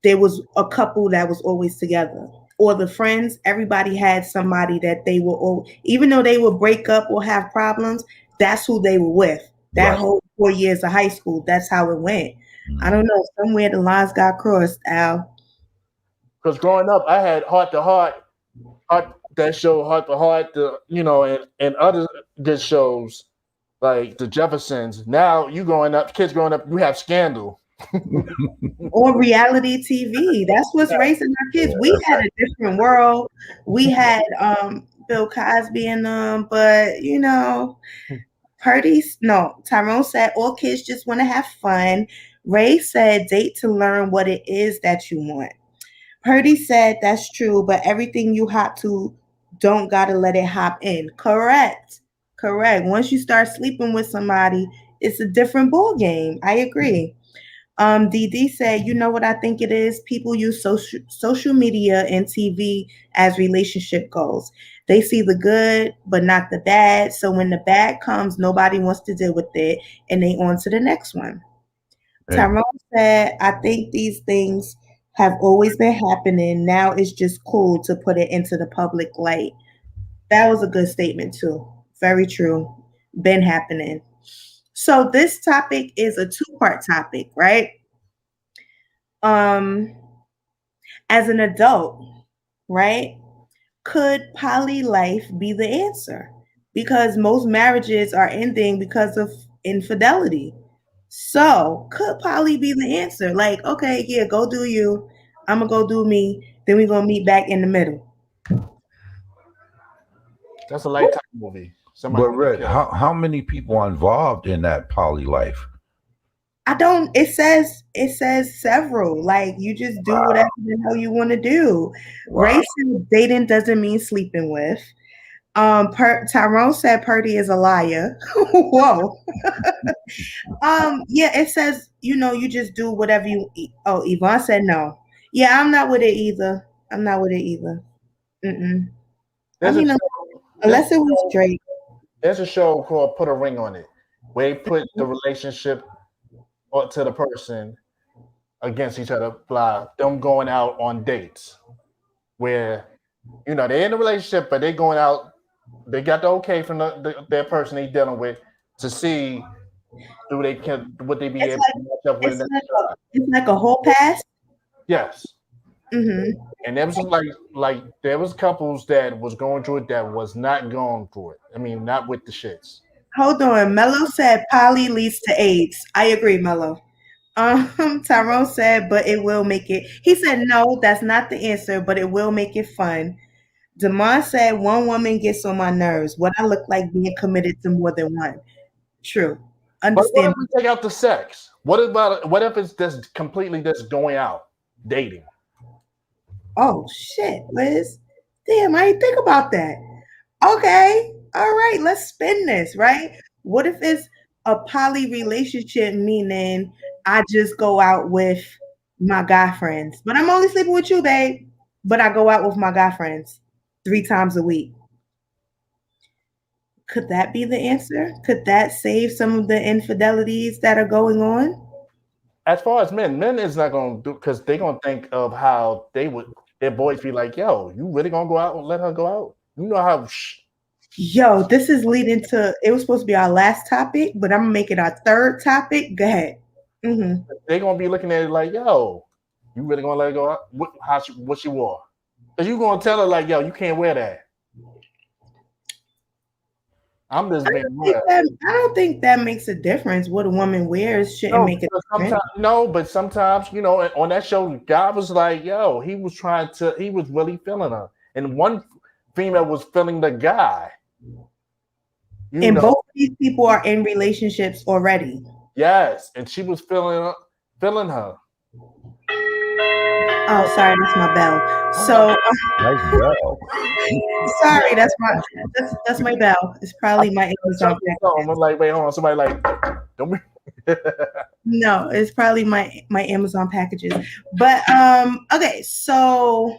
there was a couple that was always together, or the friends. Everybody had somebody that they were, even though they would break up or have problems, that's who they were with. That whole 4 years of high school, that's how it went. I don't know, somewhere the lines got crossed, Al. Because growing up, I had Heart to Heart, that show Heart to Heart, and other good shows like the Jeffersons. Now kids growing up, you have Scandal. Or reality TV. That's what's raising our kids. We had a different world. We had Bill Cosby in them, but Tyrone said all kids just want to have fun. Ray said date to learn what it is that you want. Purdy said that's true, but everything you hop to, don't gotta let it hop in. Correct. Once you start sleeping with somebody, it's a different ball game. I agree. DD said, you know what I think it is? People use social media and TV as relationship goals. They see the good, but not the bad. So when the bad comes, nobody wants to deal with it, and they on to the next one. Hey. Tyrone said, I think these things have always been happening. Now it's just cool to put it into the public light. That was a good statement too. Very true. Been happening. So this topic is a two-part topic, right? As an adult, right? Could poly life be the answer? Because most marriages are ending because of infidelity. So could poly be the answer? Like, okay, yeah, go do you. I'm gonna go do me. Then we're gonna meet back in the middle. That's a Lifetime movie. But Red, how many people are involved in that poly life? It says several. Like you just do whatever the hell you want to do. Ray said dating doesn't mean sleeping with. Tyrone said Purdy is a liar. Whoa. Yeah, it says, you just do whatever you eat. Oh, Yvonne said no. Yeah, I'm not with it either. Mm-mm. Unless it was Drake. There's a show called Put a Ring on It, where they put the relationship to the person against each other, them going out on dates where, they're in a relationship, but they're going out, they got the okay from their person they're dealing with to see would they be able to match up with it's like a whole pass? Yes. Mm-hmm. And there was like there was couples that was going through it that was not going through it. I mean, not with the shits. Hold on. Mello said poly leads to AIDS. I agree, Mello. Tyrone said, but it will make it. He said, no, that's not the answer, but it will make it fun. Damon said, one woman gets on my nerves. What I look like being committed to more than one. True. Understand. But what if we take out the sex? What if it's just completely just going out, dating? Oh shit, Liz. Damn, I didn't think about that. Okay. all right, let's spin this, right? What if it's a poly relationship, meaning I just go out with my guy friends, but I'm only sleeping with you, babe. But I go out with my guy friends 3 times a week. Could that be the answer? Could that save some of the infidelities that are going on? As far as men is not gonna do because they're gonna think of how their boys be like, yo, you really gonna go out and let her go out? You know how Yo, this is leading to, it was supposed to be our last topic, but I'm gonna make it our third topic. Go ahead. they're gonna be looking at it like, yo, you really gonna let her go out? What she wore? Cause you gonna tell her like, yo, you can't wear that. I'm just being real. I don't think that makes a difference. What a woman wears shouldn't make a difference. But sometimes, you know, on that show, God was like, yo, he was really feeling her. And one female was feeling the guy. And both of these people are in relationships already. Yes, and she was feeling her. Oh, sorry, that's my bell. So Nice bell. sorry, that's my bell. It's probably my Amazon package. I'm like, wait, hold on. Somebody like, don't be. No, it's probably my Amazon packages. But okay, so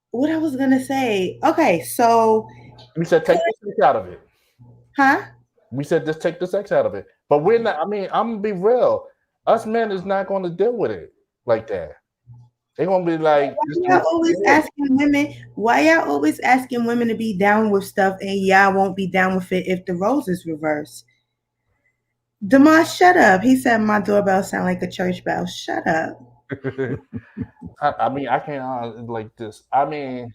what I was gonna say. Okay, so we said take the sex out of it. Huh? We said just take the sex out of it. But we're not, I mean, I'm gonna be real. Us men is not gonna deal with it like that. They're gonna be like, why y'all always asking women to be down with stuff and y'all won't be down with it if the roles is reversed? Demas, shut up. He said my doorbell sound like a church bell. Shut up. I mean, I can't like this. I mean,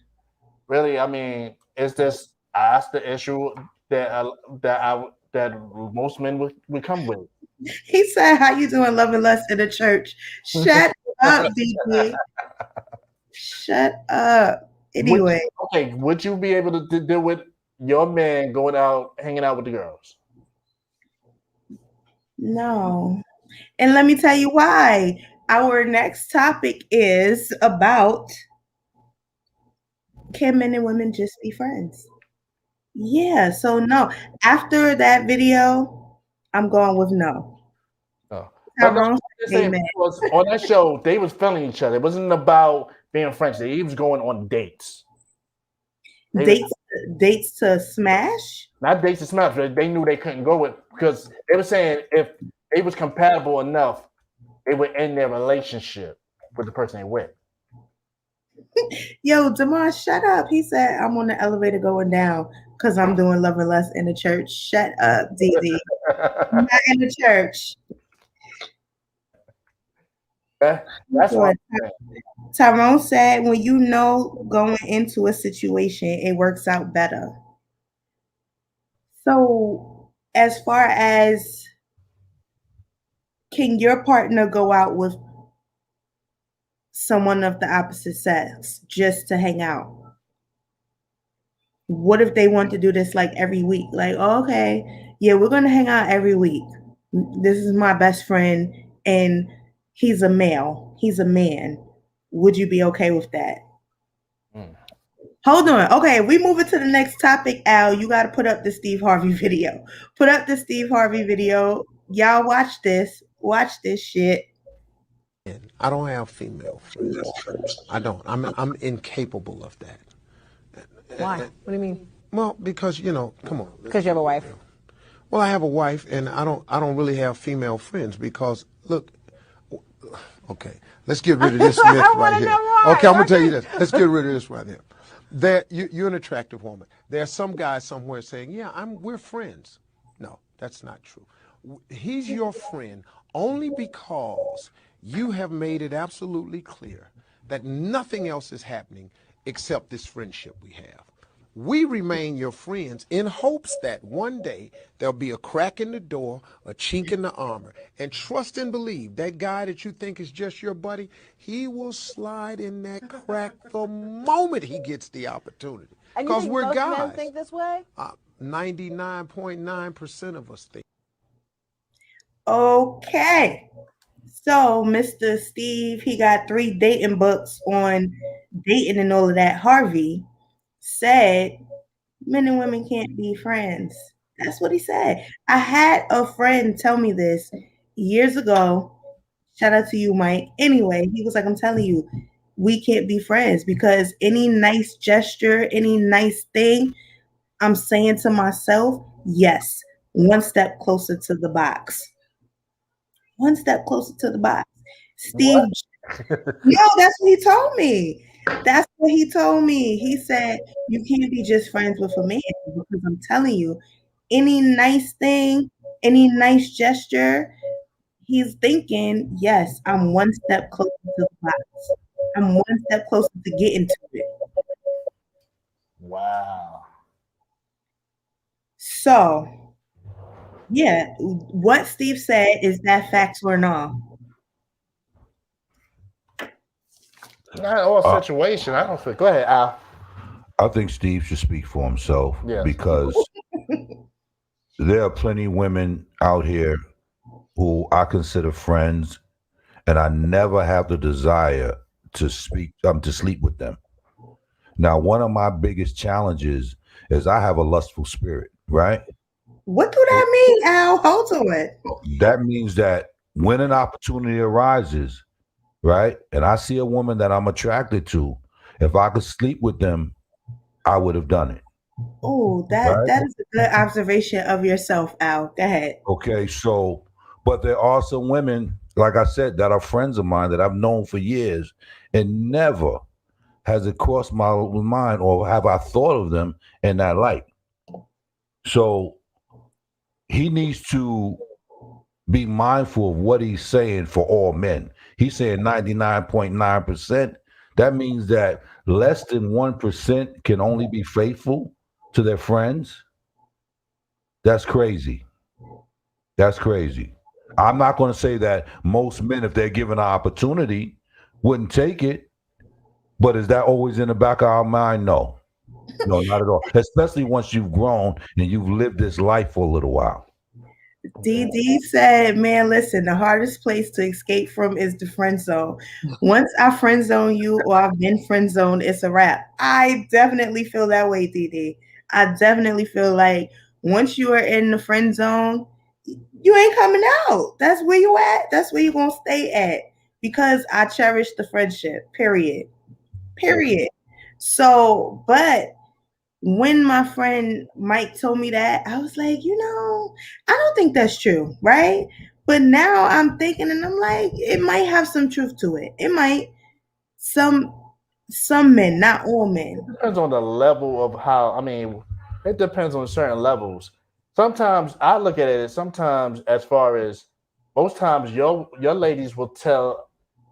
really, I mean, it's just that's the issue that most men would come with. He said, "How you doing, love and lust in the church?" Shut up, BB. Shut up. Anyway, would you be able to deal with your man going out, hanging out with the girls? No. And let me tell you why. Our next topic is about, can men and women just be friends? Yeah, so no. After that video, I'm going with no. Oh. On that show, they was feeling each other. It wasn't about being friends. They was going on dates. Dates to smash? Not dates to smash, but they knew they couldn't go with, because they were saying if they was compatible enough, they would end their relationship with the person they with. Yo, Demas, shut up. He said, I'm on the elevator going down because I'm doing love and lust in the church. Shut up, DD. I'm not in the church. That's what Tyrone said, when you know going into a situation, it works out better. So as far as, can your partner go out with someone of the opposite sex just to hang out? What if they want to do this like every week? Like, oh, okay, yeah, we're going to hang out every week. This is my best friend and he's a male. He's a man. Would you be okay with that? Hold on. Okay, we move it to the next topic, Al. You got to put up the Steve Harvey video. Put up the Steve Harvey video. Y'all watch this. Watch this shit. I don't have female friends. I don't. I'm incapable of that. Why? What do you mean? Well, because, you know, come on. Because you have a wife. Well, I have a wife, and I don't really have female friends because, look, okay, let's get rid of this myth right here. Okay, I'm gonna tell you this. Let's get rid of this right here. You're an attractive woman. There's some guy somewhere saying, yeah, we're friends. No, that's not true. He's your friend only because you have made it absolutely clear that nothing else is happening except this friendship we have. We remain your friends in hopes that one day there'll be a crack in the door, a chink in the armor. And trust and believe that guy that you think is just your buddy, he will slide in that crack the moment he gets the opportunity. Because we're guys. Men think this way? 99.9% of us think. Okay. So Mr. Steve, he got 3 dating books on dating and all of that. Harvey said Men and women can't be friends. That's what he said. I had a friend tell me this years ago. Shout out to you, Mike. Anyway, he was like, I'm telling you, we can't be friends because any nice gesture, any nice thing, I'm saying to myself, yes, one step closer to the box. One step closer to the box. Steve, no, that's what he told me. That's what he told me. He said, you can't be just friends with a man because I'm telling you, any nice thing, any nice gesture, he's thinking, yes, I'm one step closer to the box. I'm one step closer to getting to it. Wow. So, yeah, what Steve said, is that facts or no? Not all situation. I don't think. Go ahead, Al. I think Steve should speak for himself because there are plenty of women out here who I consider friends, and I never have the desire to sleep with them. Now, one of my biggest challenges is I have a lustful spirit, right? What do that mean, Al? Hold on it. That means that when an opportunity arises, right, and I see a woman that I'm attracted to, if I could sleep with them, I would have done it. Oh, that is a good observation of yourself, Al. Go ahead. Okay, so, but there are some women, like I said, that are friends of mine that I've known for years, and never has it crossed my mind or have I thought of them in that light. So he needs to be mindful of what he's saying for all men. He's saying 99.9%. That means that less than 1% can only be faithful to their friends. That's crazy. That's crazy. I'm not going to say that most men, if they're given an opportunity, wouldn't take it. But is that always in the back of our mind? No. No, not at all. Especially once you've grown and you've lived this life for a little while. DD said, man, listen, the hardest place to escape from is the friend zone. Once I friend zone you or I've been friend zoned, it's a wrap. I definitely feel that way, DD. I definitely feel like once you are in the friend zone, you ain't coming out. That's where you at. That's where you're going to stay at because I cherish the friendship, period. Period. So, but when my friend Mike told me that, I was like, I don't think that's true, right? But now I'm thinking and I'm like, it might have some truth to it. It might. Some men, not all men. It depends on the level of it depends on certain levels. Sometimes I look at it sometimes as far as most times your ladies will tell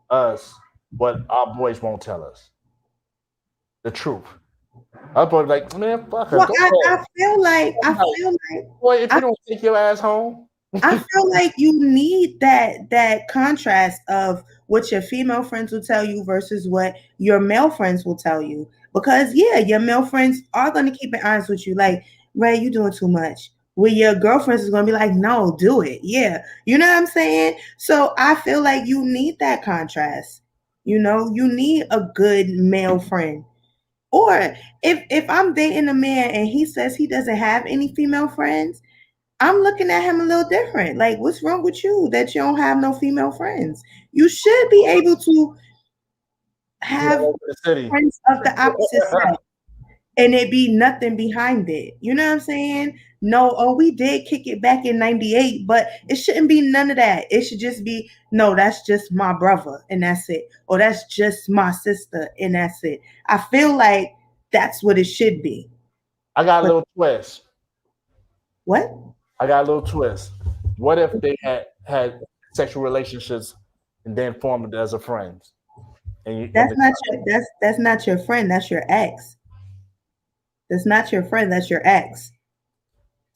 us what our boys won't tell us. The truth. Our boys like, man, fuck her. Well, I feel like boy, if you don't take your ass home. I feel like you need that contrast of what your female friends will tell you versus what your male friends will tell you. Because your male friends are going to keep it honest with you. Like, Ray, you doing too much. Where your girlfriends is going to be like, no, do it. Yeah. You know what I'm saying? So I feel like you need that contrast. You need a good male friend. Or if I'm dating a man and he says he doesn't have any female friends, I'm looking at him a little different. Like, what's wrong with you that you don't have no female friends? You should be able to have friends of the opposite sex and it be nothing behind it. You know what I'm saying? No, we did kick it back in 98, but it shouldn't be none of that. It should just be, no, that's just my brother and that's it. Or that's just my sister and that's it. I feel like that's what it should be. I got a little twist. What? I got a little twist. What if they had sexual relationships and then formed as a friends? That's not your friend. That's your ex. That's not your friend. That's your ex.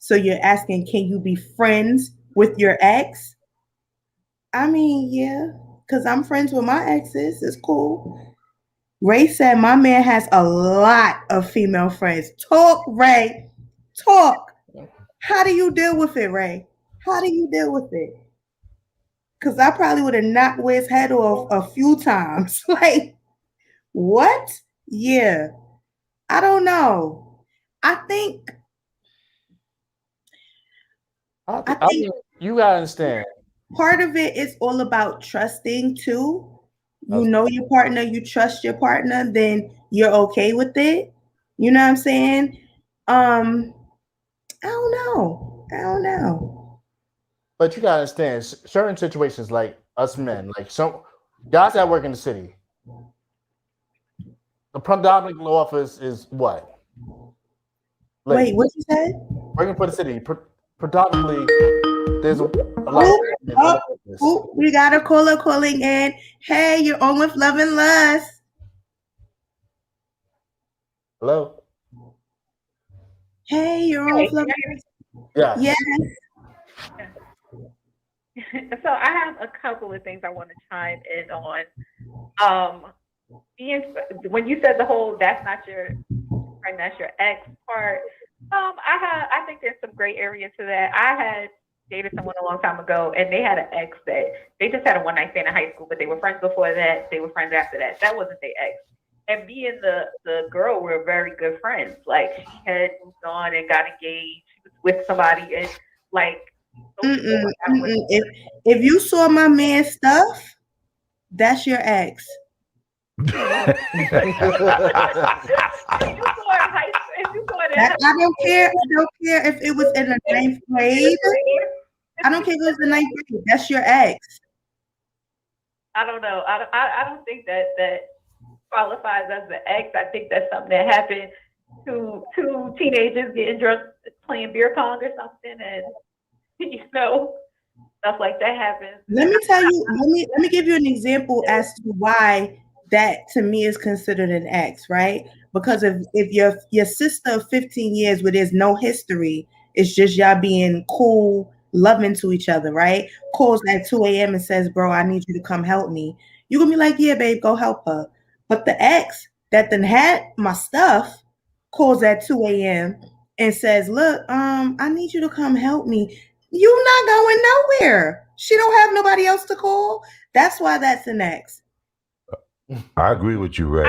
So you're asking, can you be friends with your ex? I mean, yeah, because I'm friends with my exes. It's cool. Ray said my man has a lot of female friends. Talk, Ray. Talk. How do you deal with it, Ray? How do you deal with it? Because I probably would have knocked Wizz's head off a few times. Like, what? Yeah. I don't know. I think I mean, you gotta understand. part of it is all about trusting too. You know your partner, you trust your partner, then you're okay with it. You know what I'm saying? I don't know. But you gotta understand, certain situations like us men, like some guys that work in the city, the predominant law office is what? Wait, what you said? Working for the city, predominantly, there's a lot of we got a caller calling in. Hey, you're on with Love and Lust. Hello? Hey, you're on with Love and Lust. Yes. So I have a couple of things I want to chime in on. When you said the whole "that's not your friend, that's your ex" part, I think there's some gray area to that. I had dated someone a long time ago, and they had an ex that they just had a one-night stand in high school, but they were friends before that. They were friends after that. That wasn't their ex. And me and the girl were very good friends. Like, she had moved on and got engaged. She was with somebody, and like. If you saw my man's stuff, that's your ex. I don't care. I don't care if it was in the 9th grade. I don't care if it was the 9th grade. That's your ex. I don't know. I don't think that qualifies as the ex. I think that's something that happened to two teenagers getting drunk playing beer pong or something, and stuff like that happens. Let me tell you. Let me give you an example as to why that to me is considered an ex, right? Because if your sister of 15 years where there's no history, it's just y'all being cool, loving to each other, right? Calls at 2 a.m. and says, "Bro, I need you to come help me." You're gonna be like, "Yeah, babe, go help her." But the ex that then had my stuff calls at 2 a.m. and says, "Look, I need you to come help me." You're not going nowhere. She don't have nobody else to call. That's why that's an ex. I agree with you, Ray.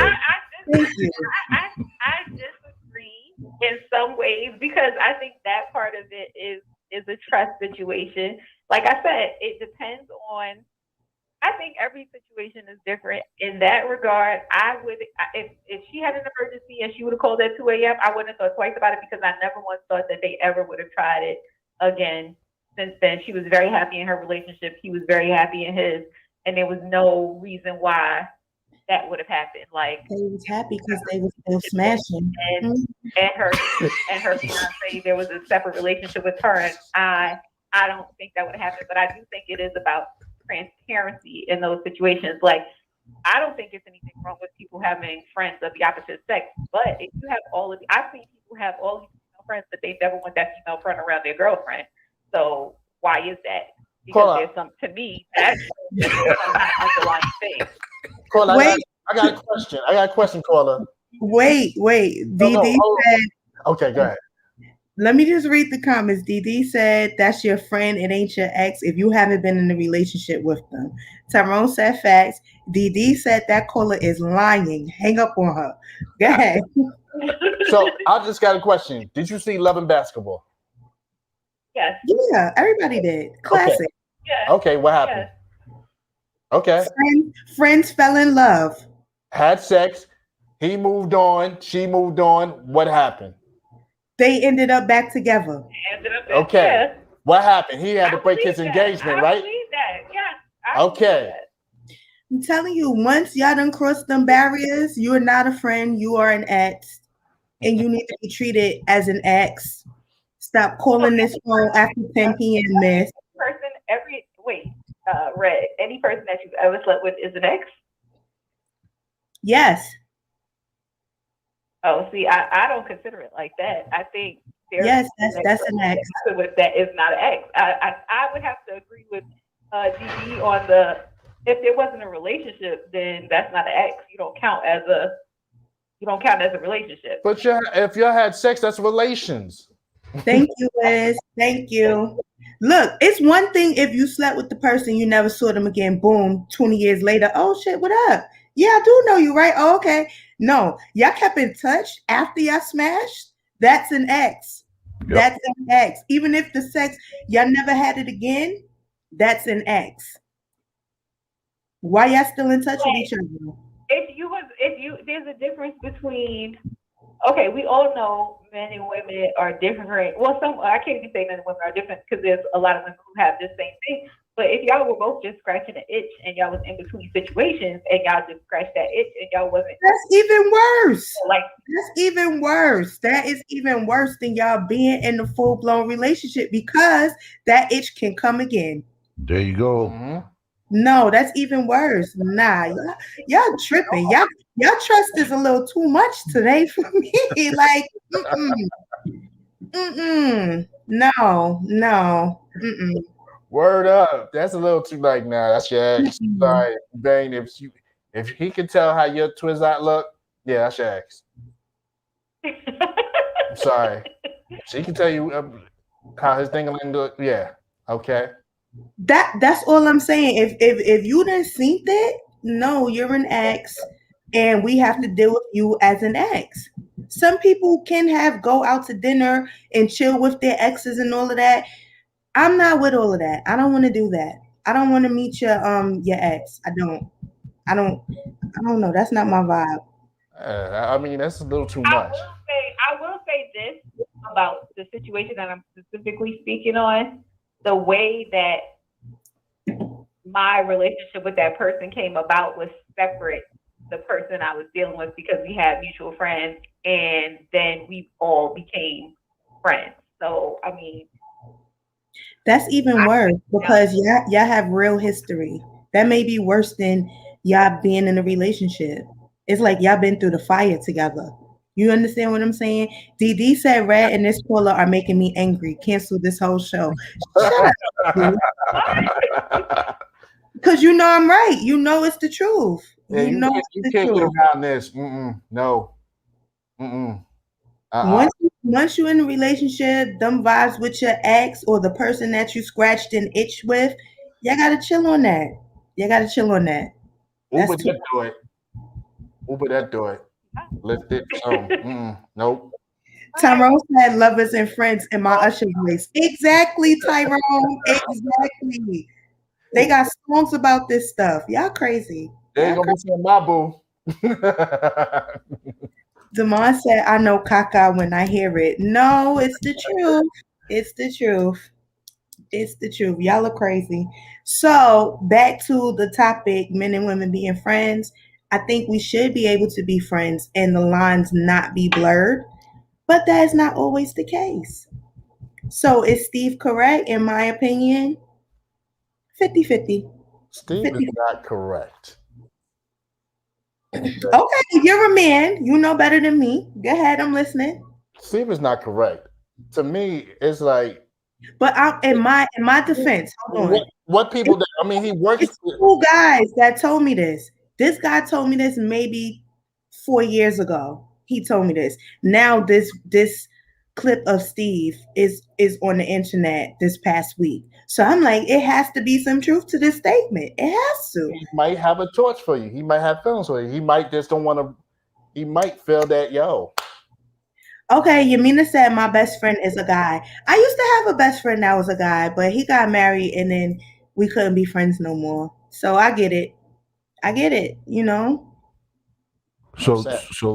Thank you. I disagree in some ways, because I think that part of it is a trust situation. Like I said, it depends on. I think every situation is different in that regard. I would, if she had an emergency and she would have called at 2 a.m., I wouldn't have thought twice about it, because I never once thought that they ever would have tried it again. Since then, she was very happy in her relationship. He was very happy in his, and there was no reason why that would have happened. Like, they was happy because they were still smashing. And her fiance, there was a separate relationship with her, and I don't think that would have happened. But I do think it is about transparency in those situations. Like, I don't think it's anything wrong with people having friends of the opposite sex, but if you have I've seen people have all these female friends, but they never want that female friend around their girlfriend. So why is that? Because there's some, to me, that's some underlying thing. Caller, I got a question, caller. Wait. DD said. Okay, go ahead. Let me just read the comments. DD said, "That's your friend. It ain't your ex if you haven't been in a relationship with them." Tyrone said, "Facts." DD said, "That caller is lying. Hang up on her." Go ahead. So I just got a question. Did you see Love and Basketball? Yes. Yeah, everybody did. Classic. Okay. Yeah. Okay, what happened? Yeah. Okay. Friends fell in love. Had sex. He moved on. She moved on. What happened? They ended up back together. Okay. Yeah. What happened? He had to break his engagement, right? I believe that. Yeah. Okay. I'm telling you, once y'all done crossed them barriers, you are not a friend. You are an ex, and you need to be treated as an ex. Stop calling this phone after 10 p.m., miss. Red, any person that you've ever slept with is an ex? Yes. Oh, see, I don't consider it like that. I think that's an ex. That is not an ex. I would have to agree with DD on if there wasn't a relationship, then that's not an ex. You don't count as a relationship. But if you had sex, that's relations. Thank you, Wiz. Thank you. Look, it's one thing if you slept with the person, you never saw them again. Boom, 20 years later. Oh shit, what up? Yeah, I do know you, right? Oh, okay. No, y'all kept in touch after y'all smashed. That's an ex. Yep. That's an ex. Even if the sex, y'all never had it again, that's an ex. Why y'all still in touch with each other? There's a difference between, okay, we all know men and women are different. Well, I can't even say men and women are different because there's a lot of women who have the same thing. But if y'all were both just scratching an itch and y'all was in between situations and y'all just scratched that itch and y'all wasn't. That's even worse. Like, that's even worse. That is even worse than y'all being in a full-blown relationship because that itch can come again. There you go. Mm-hmm. No, that's even worse. Nah, y'all tripping. Y'all trust is a little too much today for me. Like, no. Word up. That's a little too like, nah, that's your ex. Sorry, Bane. If he can tell how your twins out look, yeah, that's your ex. I'm sorry. She can tell you how his thing look. Yeah. Okay. That's all I'm saying. If you didn't see that, no, you're an ex, and we have to deal with you as an ex. Some people can go out to dinner and chill with their exes and all of that. I'm not with all of that. I don't want to do that. I don't want to meet your ex. I don't know. That's not my vibe. I mean, that's a little too much. I will say this about the situation that I'm specifically speaking on. The way that my relationship with that person came about was separate the person I was dealing with because we had mutual friends and then we all became friends. So, I mean, that's even worse because y'all have real history. That may be worse than y'all being in a relationship. It's like y'all been through the fire together. You understand what I'm saying? DD said Red and this caller are making me angry. Cancel this whole show. Shut up. Because you know I'm right. You know it's the truth. Yeah, you can't get around this. No. Once you're in a relationship, them vibes with your ex or the person that you scratched an itch with, y'all gotta chill on that. Uber that do it. Lift it. Nope. Tyrone said lovers and friends in my Usher voice. Exactly, Tyrone. Exactly. They got songs about this stuff. Y'all crazy. They're gonna be saying my boo. Damon said, I know caca when I hear it. No, it's the truth. It's the truth. It's the truth. Y'all are crazy. So back to the topic, men and women being friends. I think we should be able to be friends and the lines not be blurred, but that is not always the case. So is Steve correct in my opinion? 50-50. Steve 50. Is not correct. Okay, you're a man. You know better than me. Go ahead, I'm listening. Steve is not correct. To me, it's like. But in my defense, hold on. What people that he works. It's two guys that told me this. This guy told me this maybe 4 years ago. He told me this. Now this clip of Steve is on the internet this past week. So I'm like, it has to be some truth to this statement. It has to. He might have a torch for you. He might have feelings for you. He might just don't want to. He might feel that Okay, Yamina said my best friend is a guy. I used to have a best friend that was a guy, but he got married and then we couldn't be friends no more. So I get it. You know. So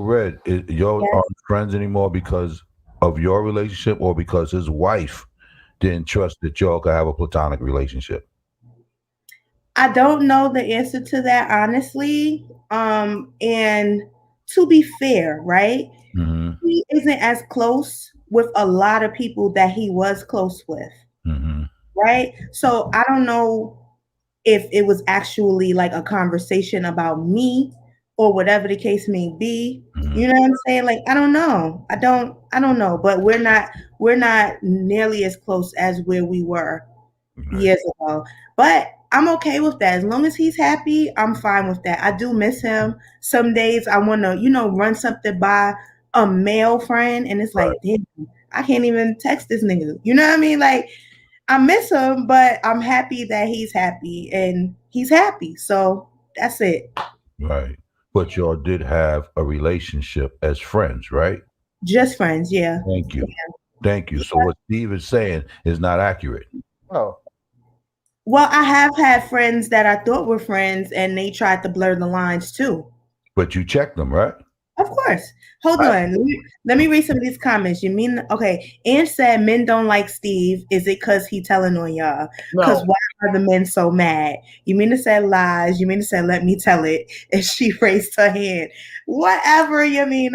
Red, y'all aren't friends anymore because of your relationship or because his wife didn't trust that y'all could have a platonic relationship? I don't know the answer to that, honestly. And to be fair, right? Mm-hmm. He isn't as close with a lot of people that he was close with. Mm-hmm. Right? So I don't know if it was actually like a conversation about me or whatever the case may be. Mm-hmm. You know what I'm saying? Like, I don't know. I don't know. But we're not nearly as close as where we were years ago. But I'm okay with that. As long as he's happy, I'm fine with that. I do miss him. Some days I want to, run something by a male friend, and it's like, damn, I can't even text this nigga. You know what I mean? Like, I miss him, but I'm happy that he's happy, and he's happy. So that's it. Right. But y'all did have a relationship as friends, right? Just friends, yeah. Thank you. Thank you. So what Steve is saying is not accurate. Oh. Well, I have had friends that I thought were friends and they tried to blur the lines too. But you checked them, right? Of course. Hold on. Let me read some of these comments. You mean, okay. Ann said men don't like Steve. Is it because he telling on y'all? Because why are the men so mad? You mean to say lies? You mean to say let me tell it? And she raised her hand. Whatever, you mean.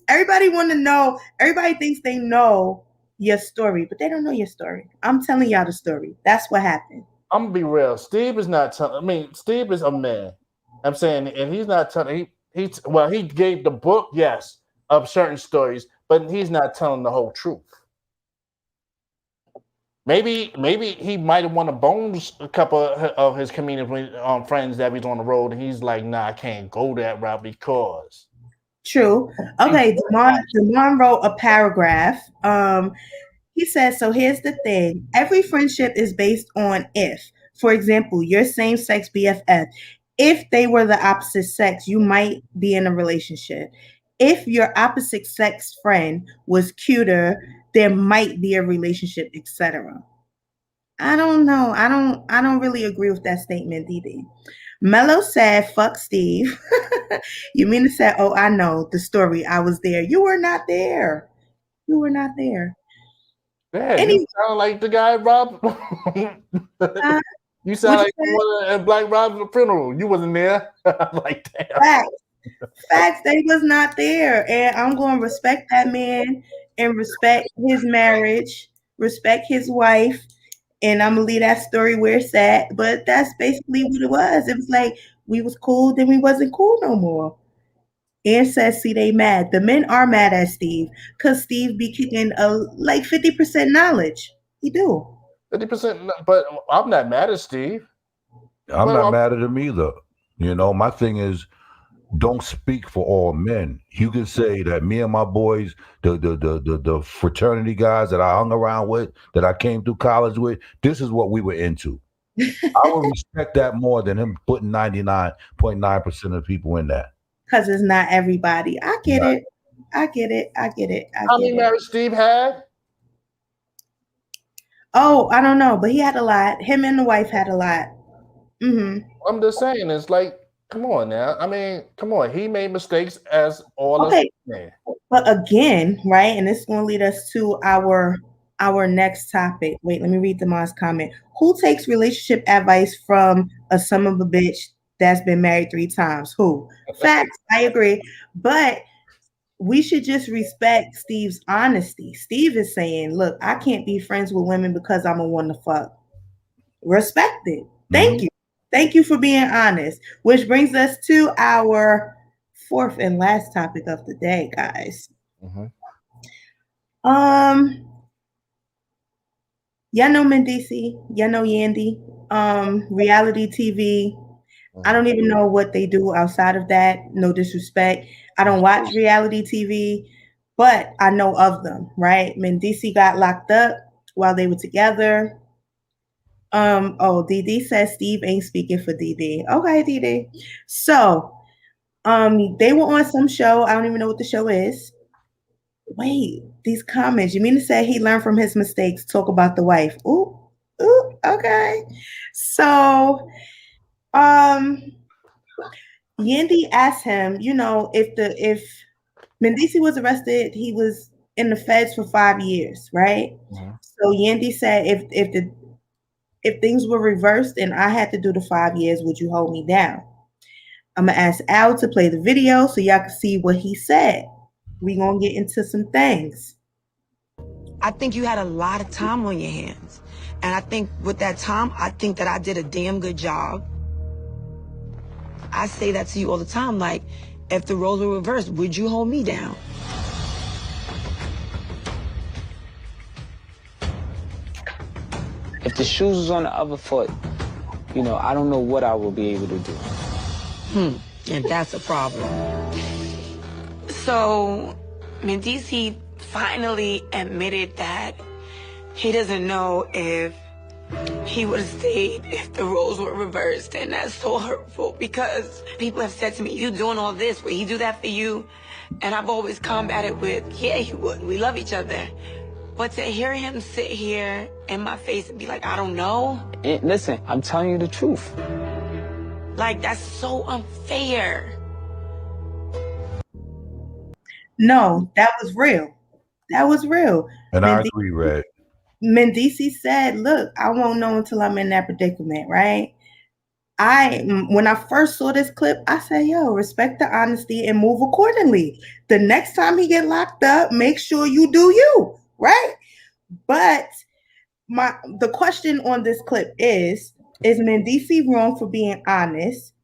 Everybody want to know. Everybody thinks they know your story, but they don't know your story. I'm telling y'all the story. That's what happened. I'm gonna be real. Steve is not telling. I mean, Steve is a man. I'm saying, and he's not telling. He gave the book, yes, of certain stories, but he's not telling the whole truth. Maybe he might have want to bone a couple of his comedian friends that he's on the road, and he's like, "Nah, I can't go that route because." True. Okay, Damon wrote a paragraph. He says, so here's the thing. Every friendship is based on if. For example, your same-sex BFF. If they were the opposite sex, you might be in a relationship. If your opposite sex friend was cuter, there might be a relationship, etc. I don't know. I don't really agree with that statement, Didi. Mello said, fuck Steve. You mean to say, oh, I know the story. I was there. You were not there. You were not there. Yeah, you sound like the guy Rob. You sound like someone at Black Rob's funeral. You wasn't there. I'm like, damn. Facts. They was not there. And I'm going to respect that man and respect his marriage, respect his wife. And I'm going to leave that story where it's at. But that's basically what it was. It was like we was cool, then we wasn't cool no more. And says, see, they mad. The men are mad at Steve because Steve be kicking like 50% knowledge. He do. 50%, but I'm not mad at Steve. I'm not mad at him either. You know, my thing is, don't speak for all men. You can say that me and my boys, the fraternity guys that I hung around with, that I came through college with, this is what we were into. I would respect that more than him putting 99.9% of people in that. Because it's not everybody. I get it. I get it. How many marriages Steve had? Oh, I don't know, but he had a lot. Him and the wife had a lot. Mm-hmm. I'm just saying, it's like, come on now. I mean, come on. He made mistakes as all of us. But again, right, and this is going to lead us to our next topic. Wait, let me read the Moss comment. Who takes relationship advice from a son of a bitch that's been married 3 times? Who? Facts, I agree. But we should just respect Steve's honesty. Steve is saying, look, I can't be friends with women because I'm a one to fuck. Respect it. Thank you. Thank you for being honest. Which brings us to our 4th and last topic of the day, guys. Y'all know Mendici, y'all know Yandy, reality TV. I don't even know what they do outside of that. No disrespect. I don't watch reality TV, but I know of them, right? Mendici got locked up while they were together. DD says Steve ain't speaking for DD. Okay, DD. So, they were on some show. I don't even know what the show is. Wait, these comments. You mean to say he learned from his mistakes? Talk about the wife. Ooh, okay. So, Yandy asked him, you know, if Mendici was arrested, he was in the feds for 5 years, right? So Yandy said, if things were reversed and I had to do the 5 years, would you hold me down? I'm gonna ask Al to play the video so y'all can see what he said. We gonna get into some things. I think you had a lot of time on your hands. And I think with that time, I think that I did a damn good job. I say that to you all the time, like, if the roles were reversed, would you hold me down? If the shoes was on the other foot, you know, I don't know what I will be able to do. And that's a problem. So, Mendici finally admitted that he doesn't know if He would have stayed if the roles were reversed, and that's so hurtful because people have said to me, you doing all this, would he do that for you? And I've always combated with, yeah, he would. We love each other. But to hear him sit here in my face and be like, I don't know. Listen, I'm telling you the truth. Like, that's so unfair. No, that was real. That was real. And I agree, Red. Mendici said, look, I won't know until I'm in that predicament, right? When I first saw this clip, I said, yo, respect the honesty and move accordingly. The next time he get locked up, make sure you do you, right? But the question on this clip is Mendici wrong for being honest?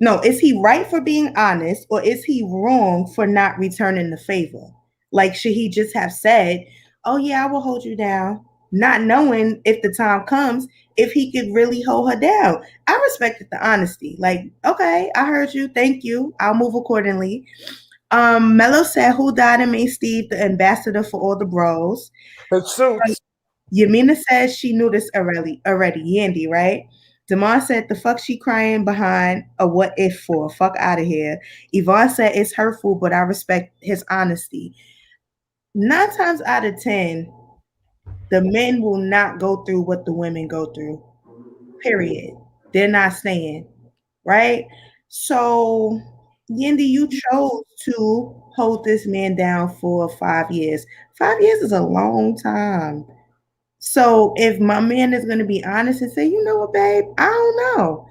No, is he right for being honest, or is he wrong for not returning the favor? Like, should he just have said, oh yeah, I will hold you down, not knowing if the time comes, if he could really hold her down? I respected the honesty. Like, okay, I heard you. Thank you. I'll move accordingly. Mello said, who died and made Steve the ambassador for all the bros? His suits. Yamina says she knew this already. Yandy, right? Damon said, the fuck she crying behind a what if for? Fuck out of here. Yvonne said, it's hurtful, but I respect his honesty. 9 times out of 10, the men will not go through what the women go through. Period. They're not staying. Right? So, Yendi, you chose to hold this man down for 5 years. 5 years is a long time. So if my man is going to be honest and say, you know what, babe, I don't know.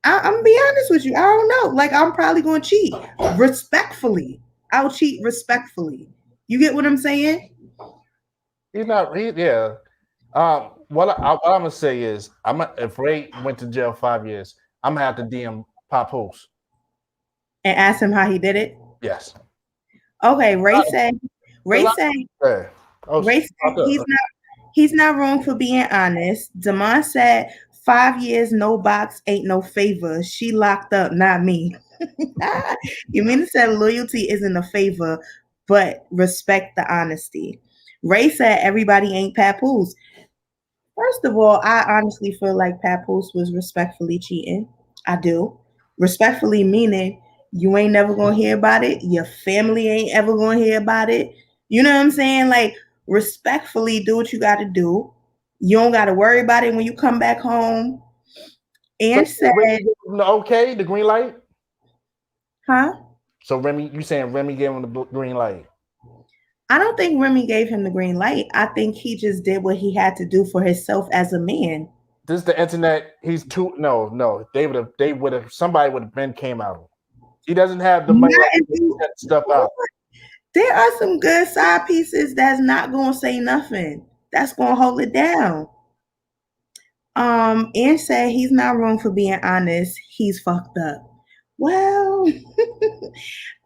I'm going to be honest with you. I don't know. Like, I'm probably going to cheat respectfully. I'll cheat respectfully. You get what I'm saying? He's not. Yeah. What I'm going to say is, if Ray went to jail 5 years, I'm going to have to DM Papoose. And ask him how he did it? Yes. Okay, Ray said he's not wrong for being honest. Damon said 5 years, no box, ain't no favor. She locked up, not me. Yamina said loyalty isn't a favor, but respect the honesty. Ray said everybody ain't Papoose. First of all, I honestly feel like Papoose was respectfully cheating. I do. Respectfully meaning you ain't never gonna hear about it. Your family ain't ever gonna hear about it. You know what I'm saying? Like, respectfully do what you got to do. You don't got to worry about it when you come back home. And said, okay, the green light? Huh? So Remy, you saying Remy gave him the green light? I don't think Remy gave him the green light. I think he just did what he had to do for himself as a man. This is the internet. He's too no. Somebody would have been came out. He doesn't have the money to set stuff out. There are some good side pieces that's not gonna say nothing. That's gonna hold it down. And said he's not wrong for being honest. He's fucked up. Well,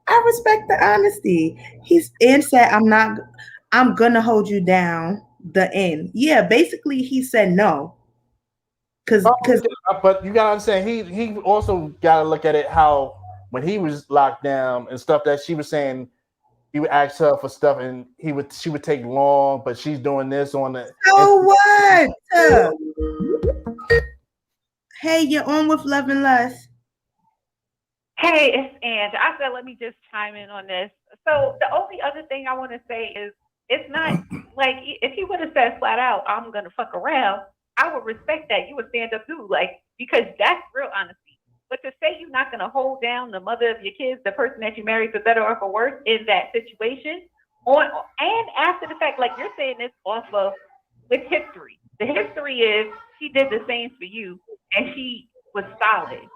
I respect the honesty. And said I'm gonna hold you down. The end. Yeah, basically he said no. But you gotta understand, he also gotta look at it how when he was locked down and stuff that she was saying, he would ask her for stuff and she would take long, but she's doing this on the. So what? Hey, you're on with Love and Lust. Hey, it's Ange. I said, let me just chime in on this. So the only other thing I want to say is, it's not like if he would have said flat out, I'm gonna fuck around, I would respect that. You would stand up too, like, because that's real honesty. But to say you're not gonna hold down the mother of your kids, the person that you married for better or for worse in that situation, and after the fact, like you're saying this off of with history. The history is she did the same for you, and she was solid.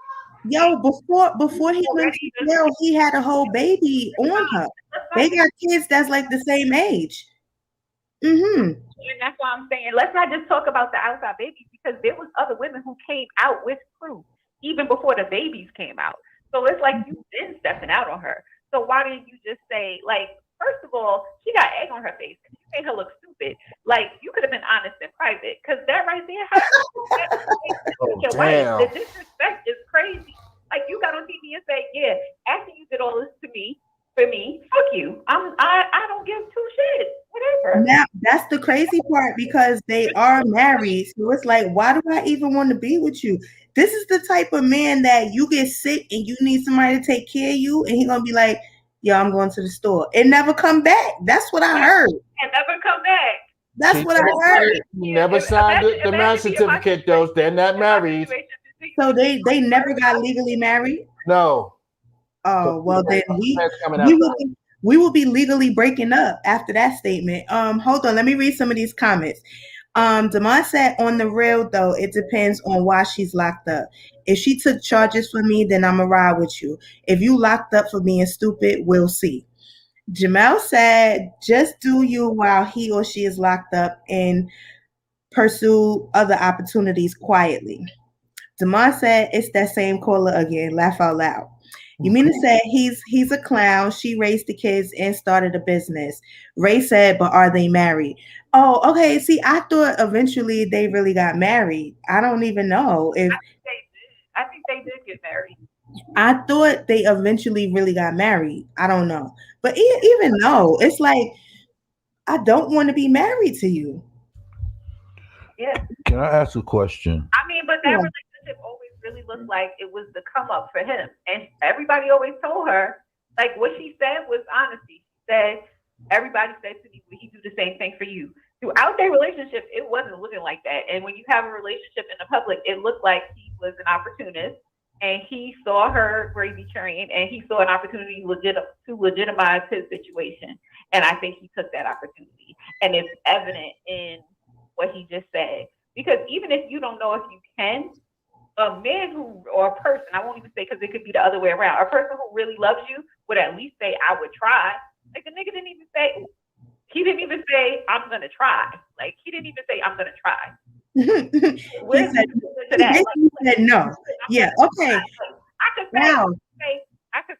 Yo, before he went to jail, he had a whole baby on her. They got kids that's like the same age. And that's why I'm saying, let's not just talk about the outside babies, because there was other women who came out with proof even before the babies came out. So it's like you've been stepping out on her. So why didn't you just say, like, first of all, she got egg on her face. You made her look stupid. Like, you could have been honest in private, because that right there, your wife, the disrespect is crazy. Like, you got on TV and say, yeah, after you did all this to me, for me, fuck you. I don't give two shits. Whatever. Now That's the crazy part because they are married. So it's like, why do I even want to be with you? This is the type of man that you get sick and you need somebody to take care of you, and he's gonna be like, "Yo, I'm going to the store," and never come back. That's what I heard. And never come back. That's what I heard. Never signed the marriage certificate, though. They're not married. So they never got legally married. No. Oh well, then we will be legally breaking up after that statement. Hold on, let me read some of these comments. Damon said, on the real though, it depends on why she's locked up. If she took charges for me, then I'ma ride with you. If you locked up for being stupid, we'll see. Jamel said, just do you while he or she is locked up and pursue other opportunities quietly. Damon said, it's that same caller again. Laugh out loud. Yumina said, he's a clown. She raised the kids and started a business. Ray said, but are they married? Oh, okay. See, I thought eventually they really got married. I don't even know if I think they did get married. I thought they eventually really got married. I don't know. But even though it's like, I don't want to be married to you. Yeah. Can I ask a question? I mean, but that relationship always really looked like it was the come up for him. And everybody always told her, like what she said was honesty. She said, everybody said to me, would he do the same thing for you? Throughout their relationship, it wasn't looking like that. And when you have a relationship in the public, it looked like he was an opportunist and he saw her gravy train and he saw an opportunity to legitimize his situation. And I think he took that opportunity. And it's evident in what he just said. Because even if you don't know if you can, a man who, or a person, I won't even say because it could be the other way around, a person who really loves you would at least say, I would try. Like the nigga didn't even say, I'm going to try. Like he didn't even say, I'm going to try. He said no. Yeah, okay. I could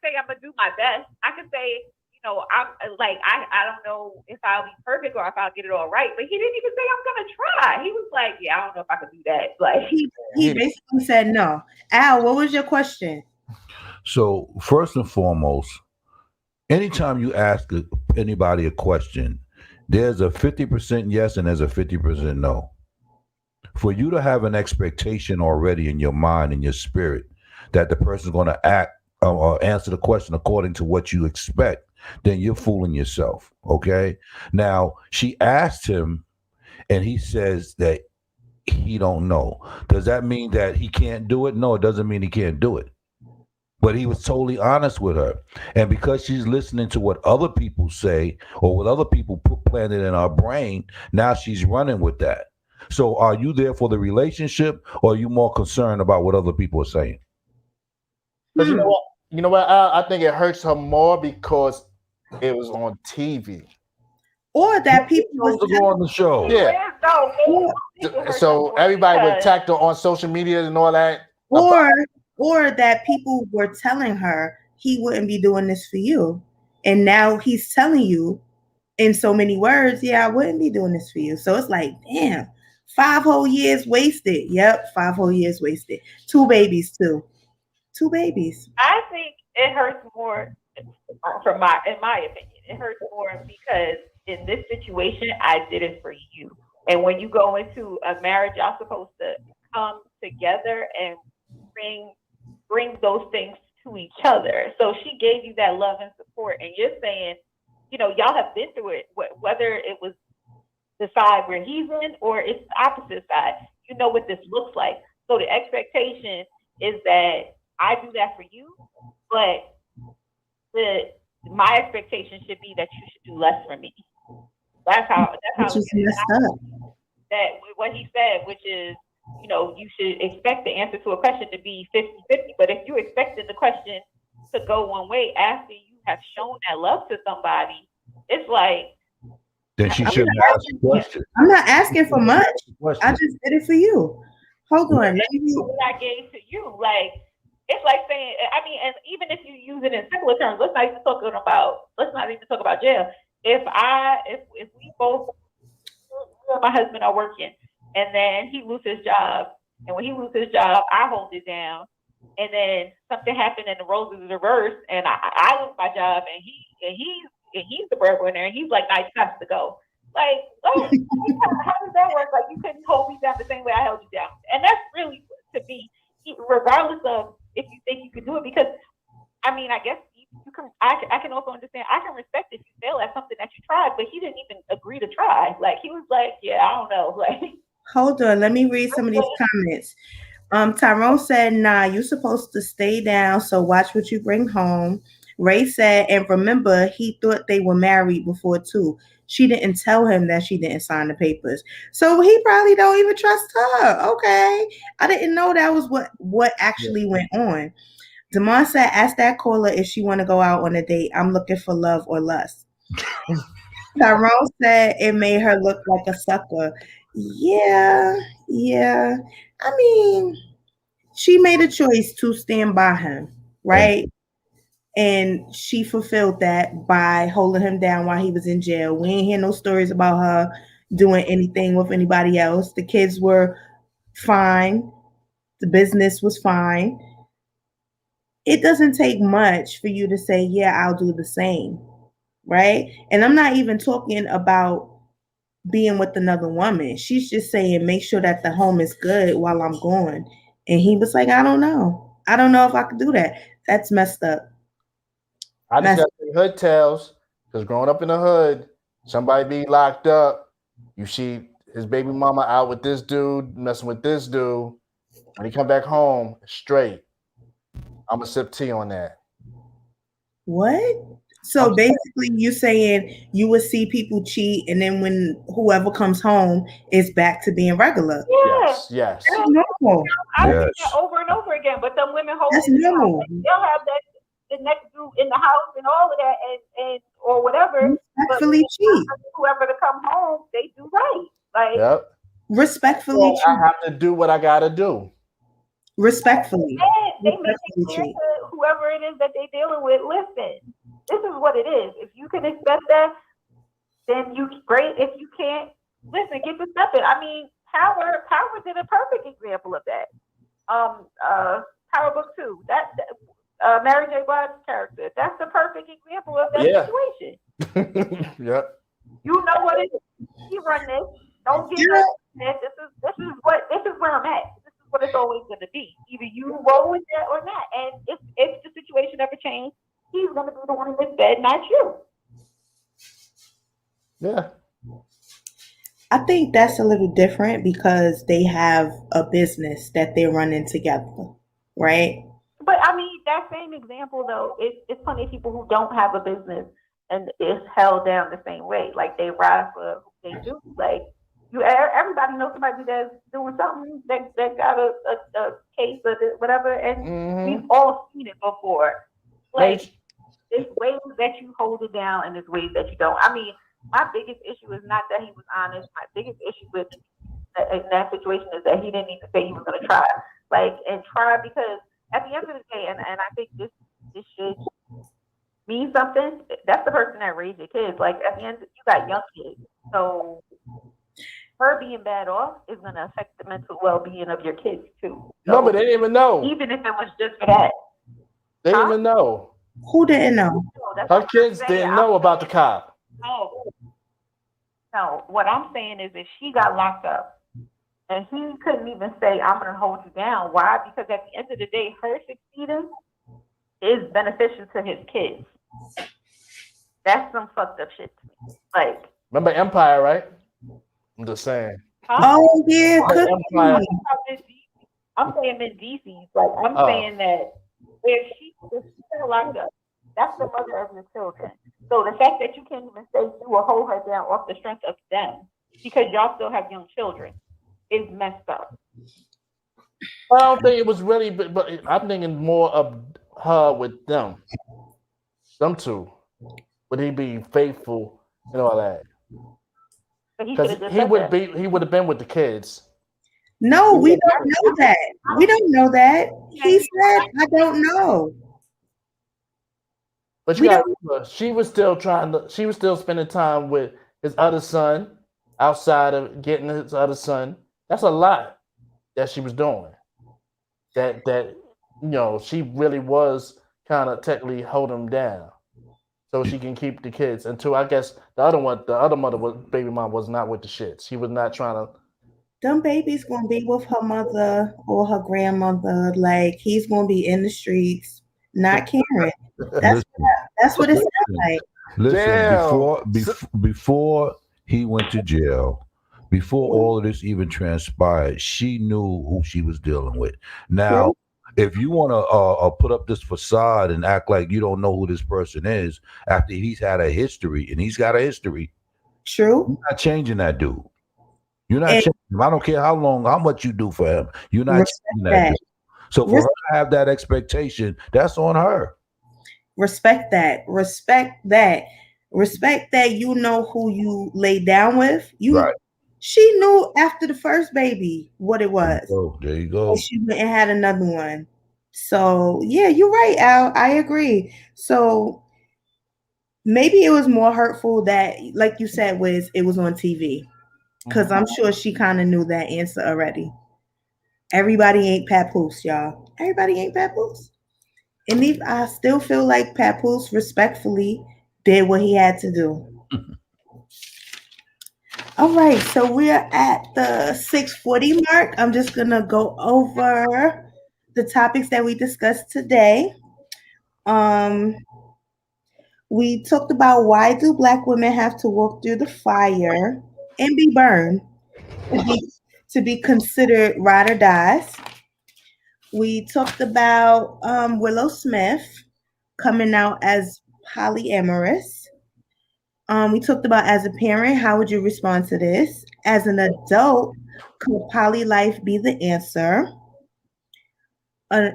say I'm going to do my best. I could say, I'm like, I don't know if I'll be perfect or if I'll get it all right. But he didn't even say I'm going to try. He was like, yeah, I don't know if I could do that. Like he basically said no. Al, what was your question? So first and foremost, anytime you ask anybody a question, there's a 50% yes and there's a 50% no. For you to have an expectation already in your mind and your spirit that the person's going to act or answer the question according to what you expect, then you're fooling yourself. Okay. Now she asked him and he says that he don't know. Does that mean that he can't do it? No, it doesn't mean he can't do it. But he was totally honest with her. And because she's listening to what other people say or what other people put planted in her brain, now she's running with that. So are you there for the relationship or are you more concerned about what other people are saying? But you know what? I think it hurts her more because it was on TV. Or that people was go on the show. Yeah. So everybody was attacked her on social media and all that. Or that people were telling her he wouldn't be doing this for you. And now he's telling you in so many words, yeah, I wouldn't be doing this for you. So it's like, damn, 5 whole years wasted. Yep, 5 whole years wasted. 2 babies too. 2 babies. I think it hurts more in my opinion. It hurts more because in this situation, I did it for you. And when you go into a marriage, y'all supposed to come together and bring those things to each other. So she gave you that love and support, and you're saying, y'all have been through it, whether it was the side where he's in or it's the opposite side. You know what this looks like. So the expectation is that I do that for you, but my expectation should be that you should do less for me. That's how that what he said, which is, you should expect the answer to a question to be 50-50. But if you expected the question to go one way after you have shown that love to somebody, it's like, then she shouldn't ask the question. I'm not asking for much. I just did it for you. Hold on. What I gave to you, like, it's like saying, I mean, and even if you use it in simpler terms, let's not even talk about jail. If we both, my husband are working, and then he loses his job, and when he loses his job, I hold it down, and then something happened and the roles is reversed, and I lose my job, and he's the breadwinner, and he's like, "Nice, has to go." Like, what? How does that work? Like, you couldn't hold me down the same way I held you down. And that's really, to me, regardless of if you think you could do it, because, I mean, I guess you can, I can also understand, I can respect if you fail at something that you tried, but he didn't even agree to try. Like, he was like, yeah, I don't know. Like, Hold on, let me read some of these comments. Tyrone said, nah, you're supposed to stay down, so watch what you bring home. Ray said, and remember, he thought they were married before too. She didn't tell him that she didn't sign the papers. So he probably don't even trust her. Okay. I didn't know that was what actually went on. Damon said, ask that caller if she want to go out on a date. I'm looking for love or lust. Tyrone said it made her look like a sucker. Yeah. I mean, she made a choice to stand by him, right? And she fulfilled that by holding him down while he was in jail. We ain't hear no stories about her doing anything with anybody else. The kids were fine. The business was fine. It doesn't take much for you to say, yeah, I'll do the same, right? And I'm not even talking about being with another woman. She's just saying, make sure that the home is good while I'm gone. And he was like, I don't know. I don't know if I could do that. That's messed up. I just got hood tales, because growing up in the hood, somebody be locked up. You see his baby mama out with this dude, messing with this dude. When he come back home, straight. I'm gonna sip tea on that. What? So basically, you saying you would see people cheat, and then when whoever comes home, it's back to being regular. Yes. That's normal. I've seen that over and over again. But some women hold That's it down. normal. Like, they'll have that the next dude in the house and all of that, and or whatever. Respectfully cheat. Whoever to come home, they do right. Like, Yep. Respectfully cheat. I have to do what I gotta do. Respectfully. They make it clear to whoever it is that they're dealing with, listen, this is what it is. If you can accept that, then you great. If you can't, listen, get the step in. I mean, Power did a perfect example of that. Power Book 2. That Mary J. Blige's character. That's the perfect example of that situation. Yep. You know what it is. You run this. Don't get this. This is where I'm at. This is what it's always going to be. Either you roll with that or not. And if the situation ever changes, he's going to be the one in this bed, not you. Yeah. I think that's a little different because they have a business that they're running together, right? But I mean, that same example though, it's plenty of people who don't have a business and it's held down the same way. Like they ride for who they do. Like everybody knows somebody that's doing something that got a case or whatever, and we've all seen it before. Like there's ways that you hold it down and there's ways that you don't. I mean, my biggest issue is not that he was honest. My biggest issue with in that situation is that he didn't even say he was going to try. Because at the end of the day, and I think this should mean something. That's the person that raised your kids. Like at the end, you got young kids, so her being bad off is going to affect the mental well-being of your kids too. So, no, but they didn't even know. Even if it was just for that, they didn't even know. Who didn't know? Her kids didn't know about the cop. No. What I'm saying is, if she got locked up and he couldn't even say, "I'm going to hold you down," why? Because at the end of the day, her succeeding is beneficial to his kids. That's some fucked up shit to me. Like, remember Empire, right? I'm just saying. Oh yeah, Empire. I'm saying in DC. Like I'm saying that if she got locked up, that's the mother of your children. So the fact that you can't even say you will hold her down off the strength of them because y'all still have young children is messed up. I don't think it was really, but I'm thinking more of her with them two. Would he be faithful and all that? Because he would have been with the kids. No, we don't know that. We don't know that. He said, "I don't know." But you got remember, she was still spending time with his other son outside of getting his other son. That's a lot that she was doing. That she really was kind of technically holding him down. so she can keep the kids. Until I guess the other mother baby mom was not with the shits. She was not trying to. Them babies gonna be with her mother or her grandmother. Like he's gonna be in the streets, not caring. That's what it sounds like. Listen, before he went to jail, before all of this even transpired, she knew who she was dealing with. Now, if you want to put up this facade and act like you don't know who this person is after he's had a history, and he's got a history, true, you're not changing that dude. You're not changing him. I don't care how much you do for him. You're not changing that dude. So for her to have that expectation, that's on her. Respect that. You know who you lay down with. She knew after the first baby what it was. There you go. And she went and had another one. So yeah, you're right, Al. I agree. So maybe it was more hurtful that, like you said, it was on TV. Because I'm sure she kind of knew that answer already. Everybody ain't Papoose, y'all. Everybody ain't Papoose. And I still feel like Papoose respectfully did what he had to do. All right, so we're at the 6:40 mark. I'm just going to go over the topics that we discussed today. We talked about why do Black women have to walk through the fire and be burned to be considered ride or dies. We talked about Willow Smith coming out as polyamorous. We talked about as a parent, how would you respond to this? As an adult, could poly life be the answer? And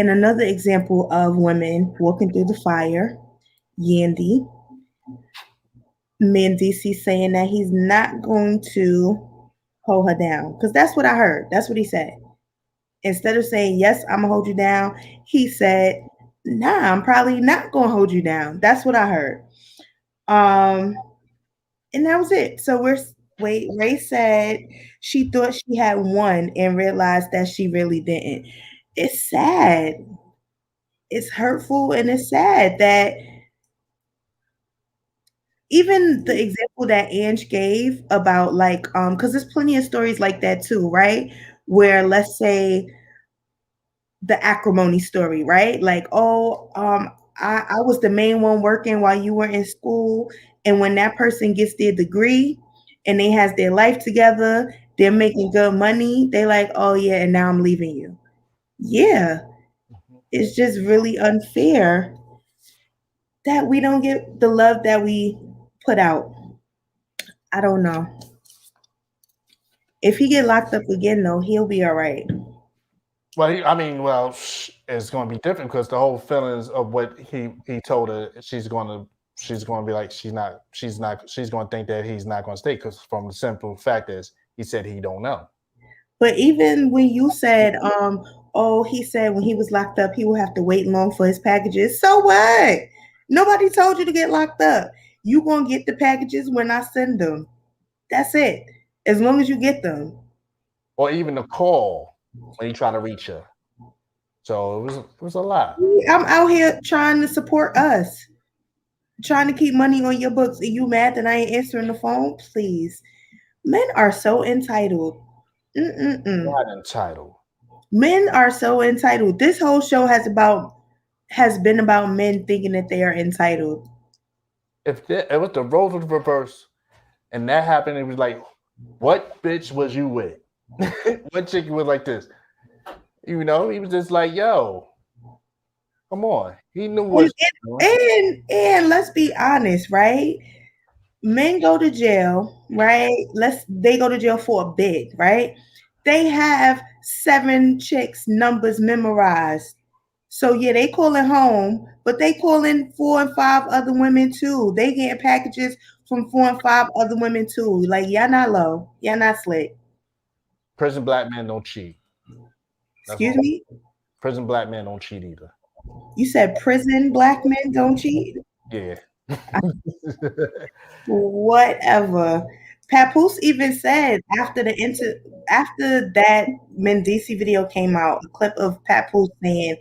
another example of women walking through the fire, Yandy. Mendici saying that he's not going to hold her down. Because that's what I heard. That's what he said. Instead of saying, yes, I'm going to hold you down, he said, nah, I'm probably not going to hold you down. That's what I heard. And that was it. So Ray said she thought she had won and realized that she really didn't. It's sad. It's hurtful and it's sad that even the example that Ange gave about because there's plenty of stories like that too, right? Where let's say the acrimony story, right? Like, I was the main one working while you were in school. And when that person gets their degree and they has their life together, they're making good money. They like, oh yeah, and now I'm leaving you. Yeah. It's just really unfair that we don't get the love that we put out. I don't know. If he get locked up again, though, he'll be all right. Well, it's going to be different because the whole feelings of what he told her, she's going to be like, she's going to think that he's not going to stay because from the simple fact is he said he don't know. But even when you said, he said when he was locked up, he will have to wait long for his packages. So what? Nobody told you to get locked up. You going to get the packages when I send them. That's it. As long as you get them. Or even the call when you try to reach her. So it was a lot. I'm out here trying to support us. Trying to keep money on your books. Are you mad that I ain't answering the phone? Please. Men are so entitled. Not entitled. Men are so entitled. This whole show has been about men thinking that they are entitled. If it was the roles of the reverse and that happened, it was like, what bitch was you with? What chick was like this? You know, he was just like, yo, come on. He knew what. And let's be honest, right? Men go to jail, right? They go to jail for a bid, right? They have 7 chicks' numbers memorized. So yeah, they calling home, but they calling 4 and 5 other women too. They getting packages from 4 and 5 other women too. Like, y'all not low. Y'all not slick. Prison black men don't cheat. Excuse me? Prison black men don't cheat either. You said prison black men don't cheat? Yeah. Whatever. Papoose even said after that Mendici video came out, a clip of Papoose saying,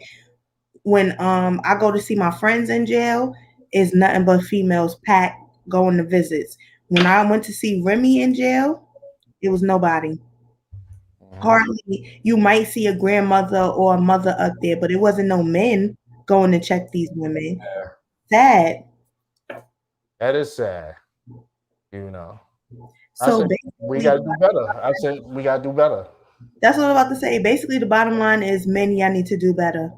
when I go to see my friends in jail, is nothing but females packed going to visits. When I went to see Remy in jail, it was nobody. Hardly, you might see a grandmother or a mother up there, but it wasn't no men going to check these women. Sad. That is sad. You know. I So said we gotta do better. I said we gotta do better. that's what I'm about to say. Basically, the bottom line is men, y'all need to do better.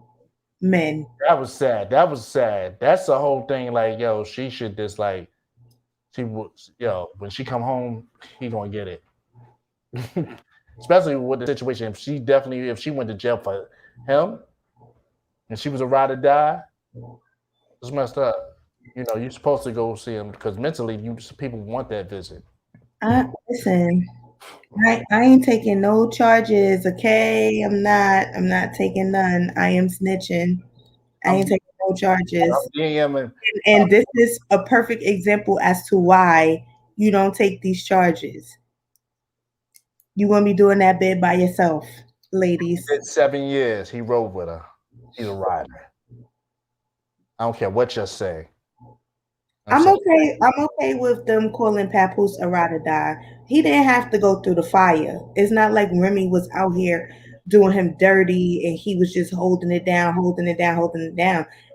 Men. That was sad. That was sad. That's the whole thing. Like, yo, she should just like, she was, yo, when she come home, he gonna get it. Especially with the situation. If she went to jail for him, and she was a ride or die, it's messed up. You know, you're supposed to go see him because mentally, people want that visit. Listen, I ain't taking no charges, okay? I'm not taking none. I am snitching. I ain't taking no charges. And this is a perfect example as to why you don't take these charges. You gonna be doing that bid by yourself, ladies. 7 years, he rode with her. He's a rider. I don't care what you say. I'm okay with them calling Papoose a ride or die. He didn't have to go through the fire. It's not like Remy was out here doing him dirty and he was just holding it down.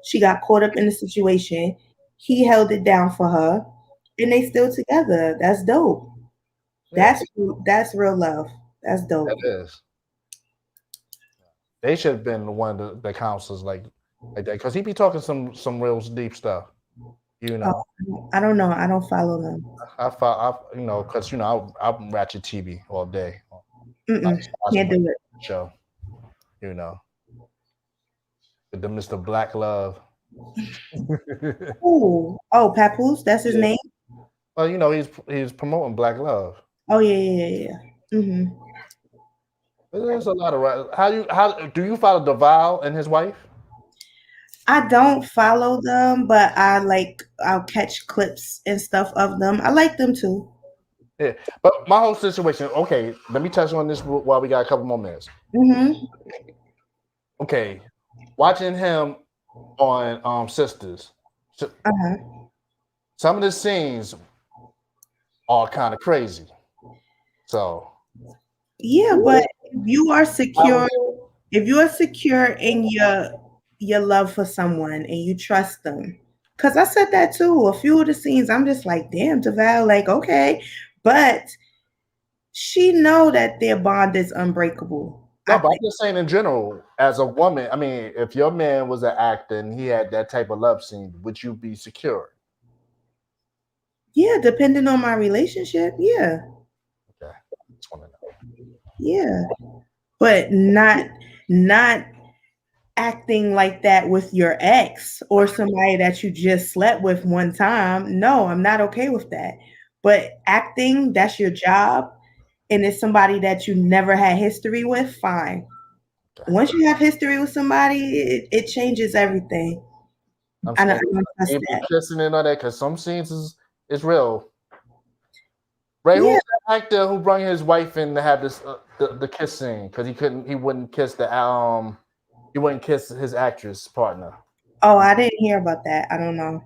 She got caught up in the situation. He held it down for her and they still together. That's dope. That's real love. That's dope. That is. They should have been one of the counselors like that because he be talking some real deep stuff. You know, I don't know. I don't follow them. You know, because you know I'm ratchet TV all day. Can't do it. Show, you know, the Mr. Black Love. Ooh, oh, Papoose, that's his name. Well, you know, he's promoting Black Love. Oh yeah. Mm-hmm. There's a lot of how do you follow DeVal and his wife? I don't follow them, but I'll catch clips and stuff of them. I like them too. Yeah, but my whole situation. Okay, let me touch on this while we got a couple more minutes. Mm-hmm. Okay, watching him on Sisters. Some of the scenes are kind of crazy. So. Yeah, but if you are secure in your love for someone and you trust them, because I said that too. A few of the scenes, I'm just like, damn, DeVal, like, okay, but she know that their bond is unbreakable. No, but I'm just saying in general, as a woman, I mean, if your man was an actor and he had that type of love scene, would you be secure? Yeah, depending on my relationship, yeah. Okay, just want to know. Yeah, but not acting like that with your ex or somebody that you just slept with one time. No, I'm not okay with that. But acting, that's your job, and it's somebody that you never had history with, fine. Once you have history with somebody, it changes everything. I don't trust that. Kissing and all that, because some scenes is real. Right? Yeah. Who's the actor who brought his wife in to have this the kiss scene because he wouldn't kiss his actress partner. Oh, I didn't hear about that. I don't know.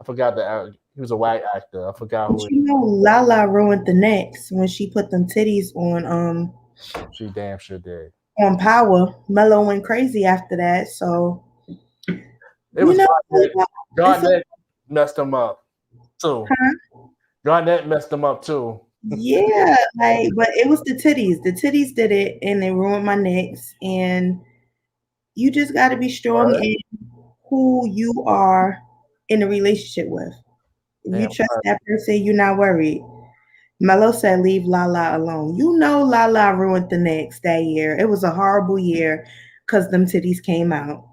I forgot that he was a white actor. I forgot who. You know, Lala ruined the next when she put them titties on. She damn sure did. On Power, Mello went crazy after that. So it was Garnett messed him up too. Huh? Garnett messed him up too. Yeah, but it was the titties. The titties did it, and they ruined my necks. And you just got to be strong in who you are in a relationship with. If you trust that person, you're not worried. Mello said, "Leave Lala alone." You know, Lala ruined the next that year. It was a horrible year because them titties came out.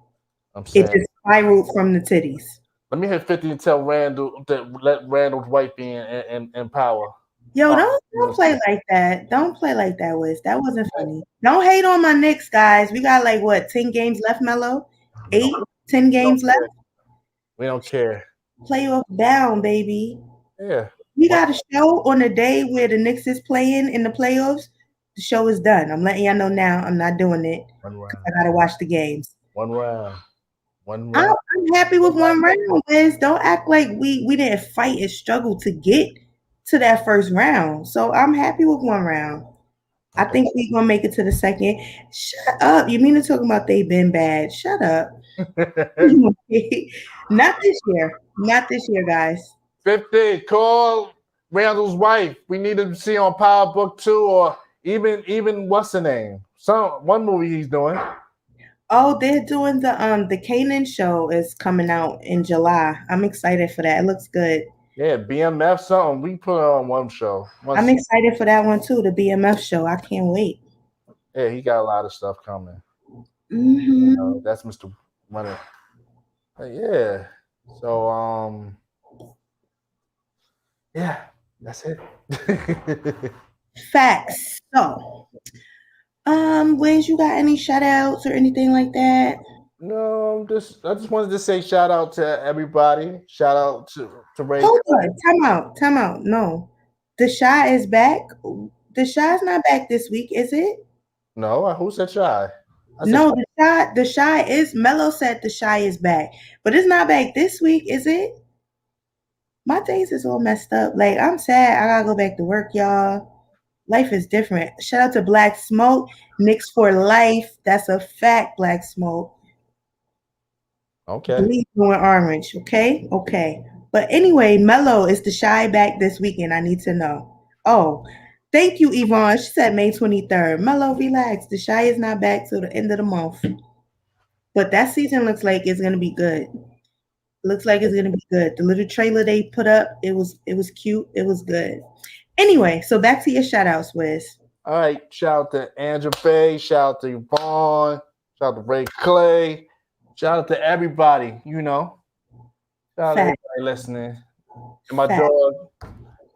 It just spiraled from the titties. Let me hit 50 and tell Randall that let Randall's wife be in Power. Yo, don't play like that. Don't play like that, Wiz. That wasn't funny. Don't hate on my Knicks, guys. We got 10 games left, Mello? 10 games left? We don't care. Playoff down, baby. Yeah. We got a show on the day where the Knicks is playing in the playoffs. The show is done. I'm letting y'all know now. I'm not doing it. I got to watch the games. One round. One I'm, round. I'm happy with one round, Liz. Don't act like we didn't fight and struggle to get to that first round. So I'm happy with one round. I think we're gonna make it to the second. Shut up. You mean to talk about they been bad? Shut up. Not this year. Not this year, guys. 50, call Randall's wife. We need to see on Power Book 2 or even what's the name? One movie he's doing. Oh, they're doing the Kanan show is coming out in July. I'm excited for that. It looks good. Yeah, BMF something. We put it on one show. I'm excited for that one too, the BMF show. I can't wait. Yeah, he got a lot of stuff coming. Mm-hmm. That's Mr. Money. Yeah. So yeah, that's it. Facts. So, Wiz, you got any shout outs or anything like that? No, I just wanted to say shout out to everybody. Shout out to Ray. Hold on, time out. No, the Shy is back. The Shy's not back this week, is it? No, who said Shy? No, the Shy is. Mello said the Shy is back, but it's not back this week, is it? My days is all messed up. Like, I'm sad. I gotta go back to work, y'all. Life is different. Shout out to Black Smoke, Knicks for life. That's a fact, Black Smoke. Okay. Bleed blue and orange. Okay. But anyway, Mello, is the Shy back this weekend? I need to know. Oh, thank you, Yvonne. She said May 23rd. Mello, relax. The Shy is not back till the end of the month. But that season looks like it's gonna be good. Looks like it's gonna be good. The little trailer they put up, it was cute. It was good. Anyway, so back to your shout outs, Wiz. All right. Shout out to Andrew Faye. Shout out to Yvonne. Shout out to Ray Clay. Shout out to everybody, Shout out to everybody listening. And my dog,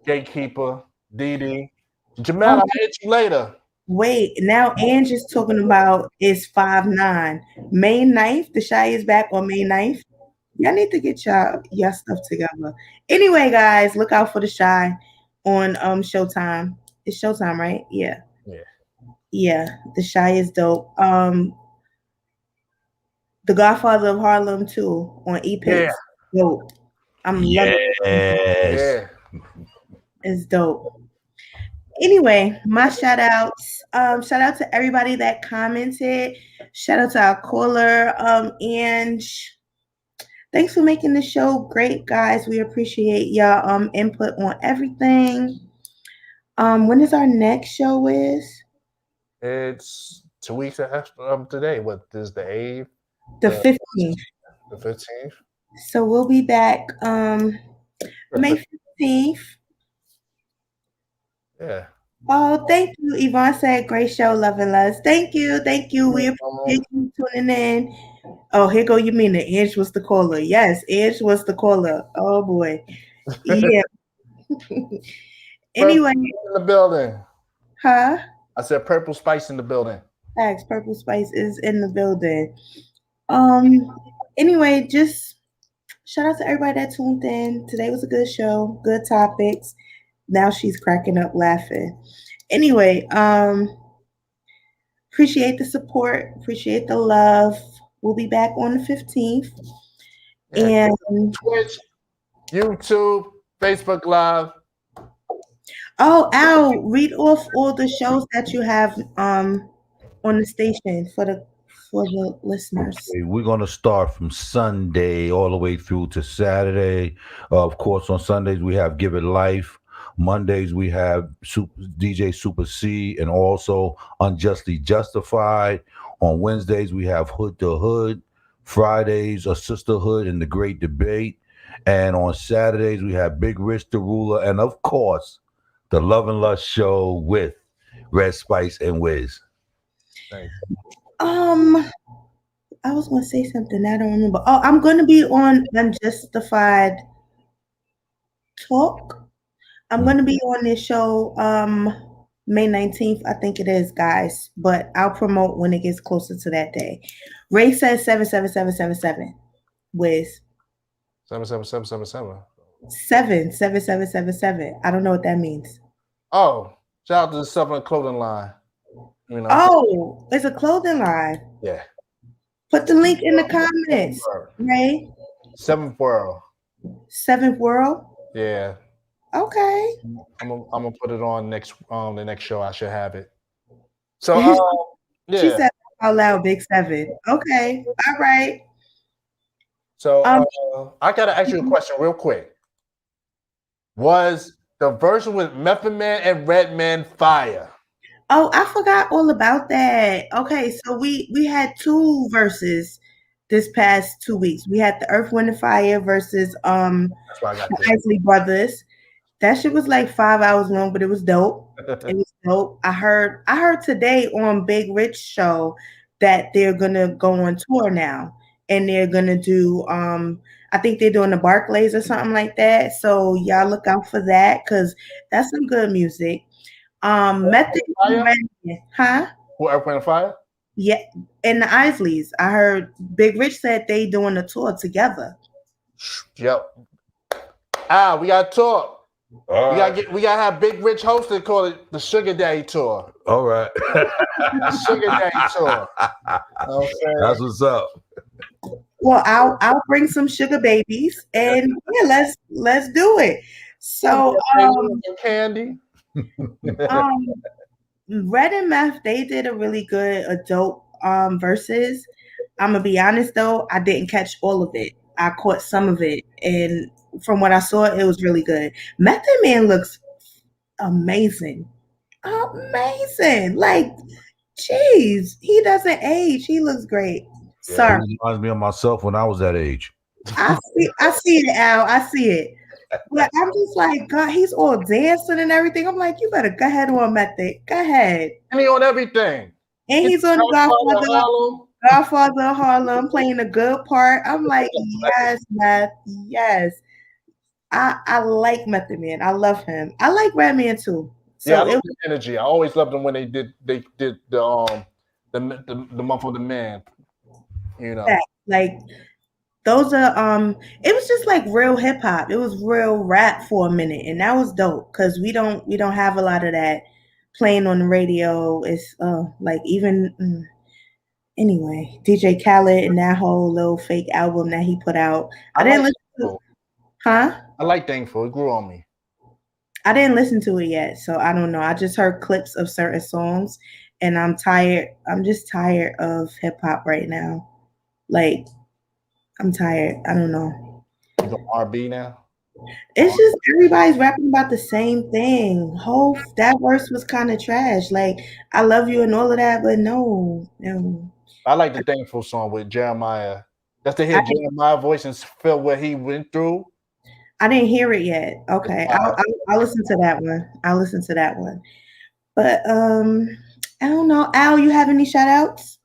Gatekeeper, Dee Dee. Jamel, I'll hit you later. Wait, now Ange is talking about is 5'9". May 9th, the Shy is back on May 9th. Y'all need to get y'all stuff together. Anyway, guys, look out for the Shy on Showtime. It's Showtime, right? Yeah. Yeah, the Shy is dope. The Godfather of Harlem too on ePix. Yeah. Dope. I'm loving it. Yeah. It's dope. Anyway, my shout outs. Shout out to everybody that commented. Shout out to our caller, Ange. Thanks for making the show great, guys. We appreciate y'all input on everything. When is our next show, Wiz? It's 2 weeks after today. What is the 8th? The 15th. The 15th. So we'll be back May 15th. Yeah. Oh, thank you. Yvonne said, great show, love and loves. Thank you. We appreciate you tuning in. Oh, here go Yamina. Ange was the caller. Yes, Ange was the caller. Oh, boy. Yeah. Anyway. In the building. Huh? I said Purple Spice in the building. Thanks. Purple Spice is in the building. Anyway, just shout out to everybody that tuned in. Today was a good show. Good topics. Now she's cracking up laughing. Anyway, appreciate the support. Appreciate the love. We'll be back on the 15th. Yeah. And Twitch, YouTube, Facebook Live. Oh, Al, read off all the shows that you have on the station for the listeners. Okay, we're going to start from Sunday all the way through to Saturday. Of course, on Sundays we have Give It Life. Mondays we have DJ Super C and also Unjustly Justified. On Wednesdays we have Hood to Hood. Fridays a Sisterhood and the Great Debate. And on Saturdays we have Big Rich the Ruler and of course the Love and Lust Show with Redzspice and Wizz. Thanks. I was gonna say something. I don't remember. Oh, I'm gonna be on Unjustified Talk. I'm gonna be on this show May 19th. I think it is, guys. But I'll promote when it gets closer to that day. Ray says 77777. Wiz. 77777. 77777. I don't know what that means. Oh, shout out to the Southern Clothing Line. Oh, it's a clothing line. Yeah. Put the link in the comments. Ray. Seventh World. Seventh World. Yeah. Okay. I'm gonna put it on the next show. I should have it. So yeah. She said out loud, Big Seven. Okay. All right. So I gotta ask you a question real quick. Was the version with Method Man and Redman fire? Oh, I forgot all about that. Okay, so we had 2 verses this past 2 weeks. We had the Earth, Wind, and Fire versus the Isley Brothers. That shit was like 5 hours long, but it was dope. It was dope. I heard today on Big Rich show that they're gonna go on tour now, and they're gonna do I think they're doing the Barclays or something like that. So y'all look out for that because that's some good music. Method, huh? Who, Earth, Wind, and Fire? Yeah, and the Isleys. I heard Big Rich said they doing a tour together. Yep. We got to talk. We gotta have Big Rich host it, call it the Sugar Daddy Tour. All right. The Sugar Daddy Tour. That's what's up. Well, I'll bring some sugar babies and yeah, let's do it. So candy. Red and Meth, they did a really good adult verses. I'm gonna be honest though, I didn't catch all of it. I caught some of it, and from what I saw, it was really good. Method Man looks amazing. Amazing. Like, jeez, he doesn't age. He looks great. Yeah, Sorry. it reminds me of myself when I was that age. I see it, Al. I see it. But I'm just like, God, he's all dancing and everything. I'm like, you better go ahead on Method. Go ahead. And he on everything. And he's on Godfather of Harlem, playing a good part. I'm like, yes, Meth, yes. I like Method Man. I love him. I like Redman too. So yeah, I love the energy. I always loved them when they did the Month of the Man. You know, like those are it was just like real hip hop. It was real rap for a minute, and that was dope because we don't have a lot of that playing on the radio. It's like even anyway, DJ Khaled and that whole little fake album that he put out. I didn't listen to. Huh? I like Thankful. It grew on me. I didn't listen to it yet, so I don't know. I just heard clips of certain songs, and I'm tired. I'm just tired of hip hop right now. Like, I'm tired. I don't know. You go R&B now? It's just everybody's rapping about the same thing. That verse was kind of trash. Like, I love you and all of that, but no. I like the Thankful song with Jeremiah. That's to hear Jeremiah's voice and feel what he went through. I didn't hear it yet. Okay, I'll listen to that one. I'll listen to that one. But I don't know. Al, you have any shout outs?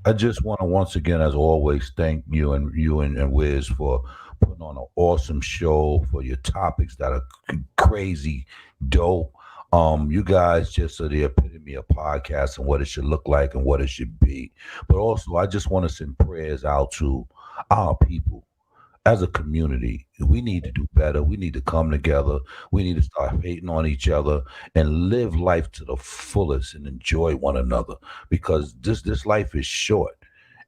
I just want to once again, as always, thank you and Wizz for putting on an awesome show, for your topics that are crazy dope. You guys just are the epitome of podcast and what it should look like and what it should be. But also, I just want to send prayers out to our people. As a community, we need to do better. We need to come together. We need to start hating on each other and live life to the fullest and enjoy one another, because this life is short,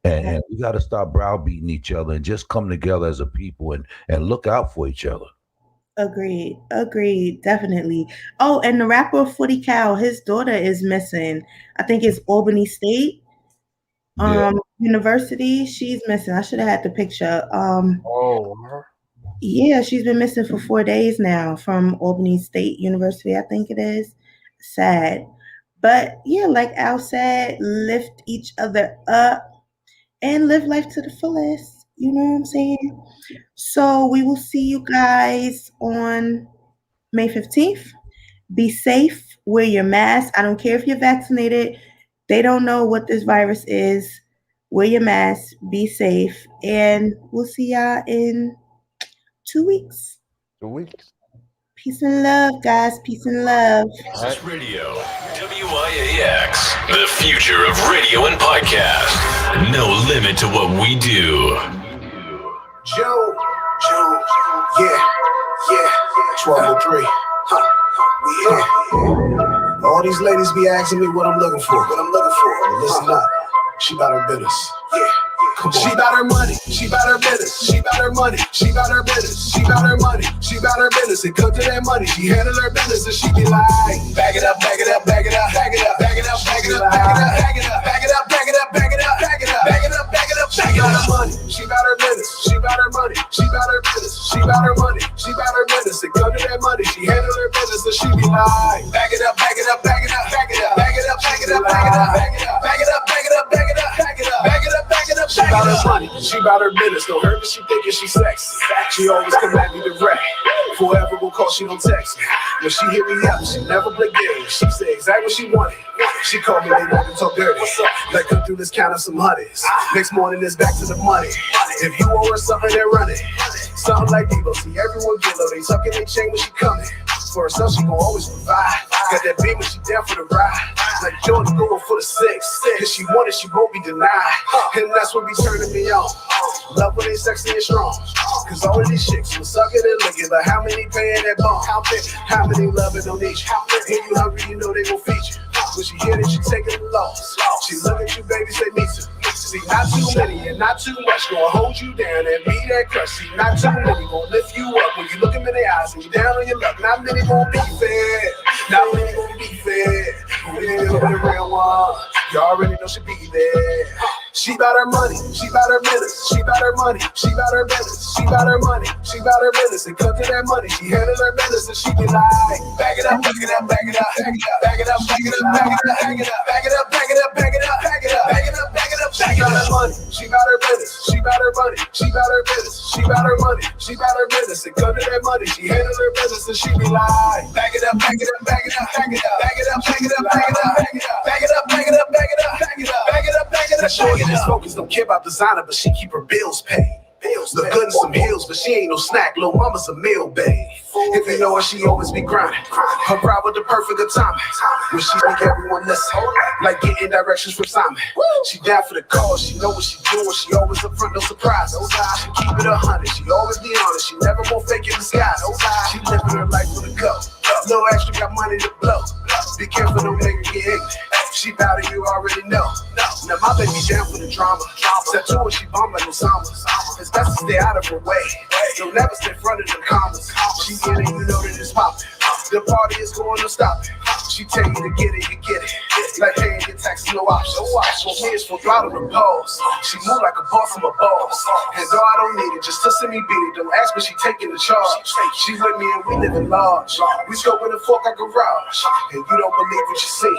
and we got to stop browbeating each other and just come together as a people and look out for each other. Agreed, definitely. Oh, and the rapper Footy Cow, his daughter is missing. I think it's Albany State University. She's missing. I should have had the picture. Yeah, she's been missing for 4 days now from Albany State University, I think it is. Sad. But yeah, like Al said, lift each other up and live life to the fullest. You know what I'm saying? So we will see you guys on May 15th. Be safe. Wear your mask. I don't care if you're vaccinated. They don't know what this virus is. Wear your mask. Be safe. And we'll see y'all in 2 weeks. 2 weeks. Peace and love, guys. Peace and love. This is Radio WIAX, the future of radio and podcast. No limit to what we do. Joe, yeah, 1203. We here. All these ladies be asking me what I'm looking for. Listen up. She about her business. She bout her money, she bout her business, she bout her money, she bout her business, she bout her money, she bout her business. It comes to that money, she handle her business, and she be like, bag it up, bag it up, bag it up, bag it up, bag it up, bag it up, bag it up, bag it up, bag it up, bag it up, bag it up, bag it up, bag it up, bag it up, bag it up. She bout her money, she bout her business, she bout her money, she bout her business, she bout her money, she bout her business. It comes to that money, she handle her business, and she be like, bag it up, bag it up, bag it up, bag it up, bag it up, bag it up, bag it up, bag it up, bag it up, bag it up, bag it up, bag it up, bag it up, bag it up. She bout her money, she bout her business. Don't hurt me, she thinking she sexy. She always come at me direct. Forever will call, she don't text me. When she hit me up, she never play games. She say exactly what she wanted. She called me later and talk dirty. Like come through, let's count up some honeys. Next morning, it's back to the money. If you owe her something, they're running. Something like Devo, see everyone get low. They tucking their chain when she coming. For herself, she gon' always provide. Got that beam when she down for the ride. Like Jordan going for the 6. If she want it, she won't be denied. And that's what be turning me on. Love when they sexy and strong. Cause all of these chicks will suck it and lick it. But how many paying that bone? How many love it don't need you? And you hungry, you know they gon' feed you. When she hear that, she taking the loss. She look at you, baby, say me too. See, not too many and not too much gonna hold you down and be that crush. See, not too many gonna lift you up when you look them in the eyes and you down on your luck. Not many gonna be fair. Not many gonna be fair. We're the real one. You already know she be there. She bout her money, she bout her business, she bout her money, she bout her business, she bout her money, she bout her business. It comes to that money, she handle her business, and she be like, bag it up, bag it up, bag it up, bag it up, bag it up, bag it up, bag it up, bag it up, bag it up, bag it up, bag it up, bag it up, bag it up. She bout her money, she bout her business, she bout her money, she bout her business, she bout her money, she bout her business. It comes to that money, she handle her business, and she be like, bag it up, bag it up, bag it up, bag it up, bag it up, bag it up, bag it up, bag it up, bag it up, bag it up, bag it up, bag it up, bag it up, bag it up. Shorty just focused, don't care about designer, but she keep her bills paid. Look good in some heels, but she ain't no snack. Lil' mama's a meal babe. If you know her, she always be grinding. Her ride with the perfect timing. When she make everyone listen, like getting directions from Simon. She down for the cause, she know what she doing. She always up front, no surprises. She keep it 100, she always be honest. She never won't fake in disguise. She living her life with a go. No extra, got money to blow. Be careful, don't make her get ignorant. She bout it, you already know. Now my baby down for the drama. Step to her, she bomb like Osama. It's best to stay out of her way. You'll never stay in front of the commas. She get it, you know that it's poppin'. The party is going to stop it. She tell you to get it, you get it. Like paying your taxes, no option. For me, it's for throttle and pause. She move like a boss, I'm a boss. And though I don't need it, just to see me beat it. Don't ask, but she taking the charge. She with me and we living large. We scoping the fuck like a garage. And you don't believe what you see.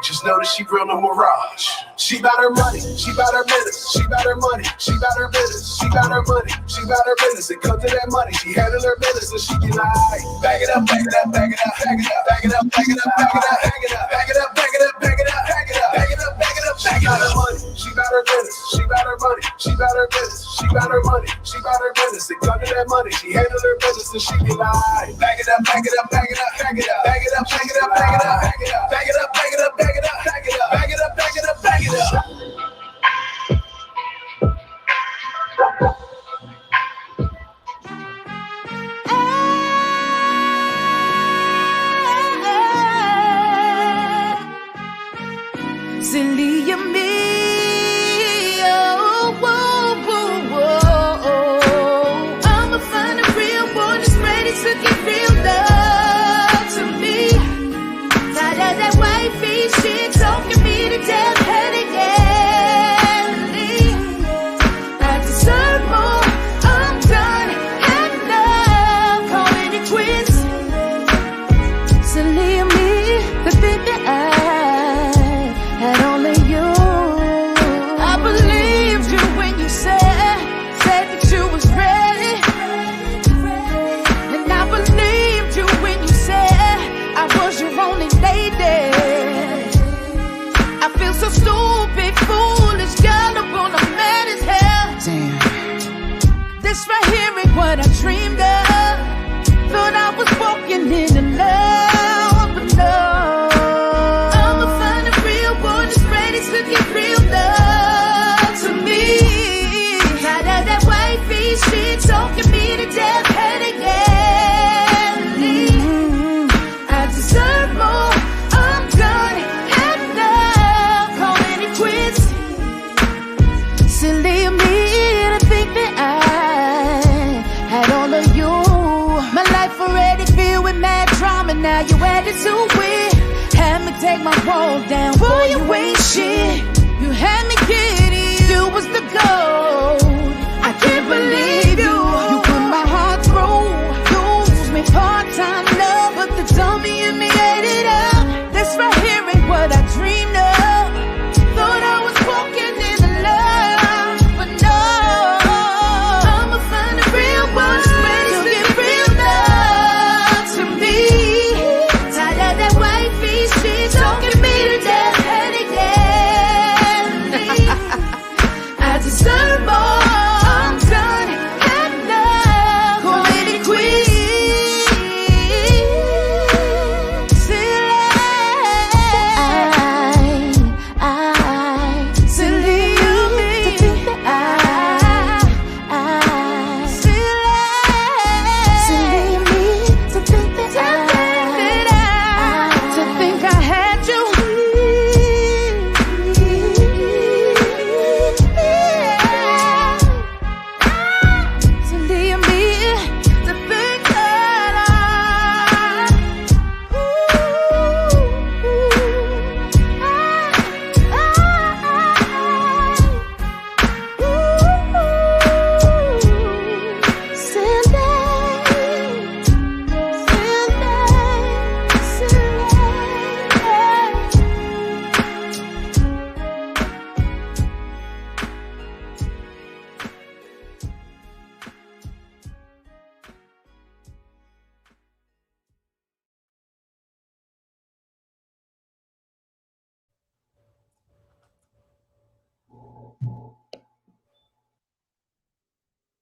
Just know that she real, no mirage. She bout her money, she bout her business, she bout her money, she bout her business, she bout her money, she bout her business. It comes to that money, she handle her business, and she be like, bag it up, bag it up, bag it up, bag it up, bag it up, bag it up, bag it up, bag it up, bag it up, bag it up, bag it up, bag it up, bag it up, bag it up. She bout her money, she bout her business, she bout her money, she bout her business, she bout her money, she bout her business. It comes to that money, she handle her business, and she be like, bag it up, bag it up, bag it up, bag it up, bag it up, bag it up, bag it up, bag it up, bag it up, bag it up, bag it up. Bag it up, bag it up, bag it up, bag it up. Silly you me, oh, whoa, whoa, whoa. I'ma find a real one that's ready to give real love to me. Tired of that white feet shit talking me to death, honey, yeah. it to win. Had me take my wall down, boy, you ain't shit. You had me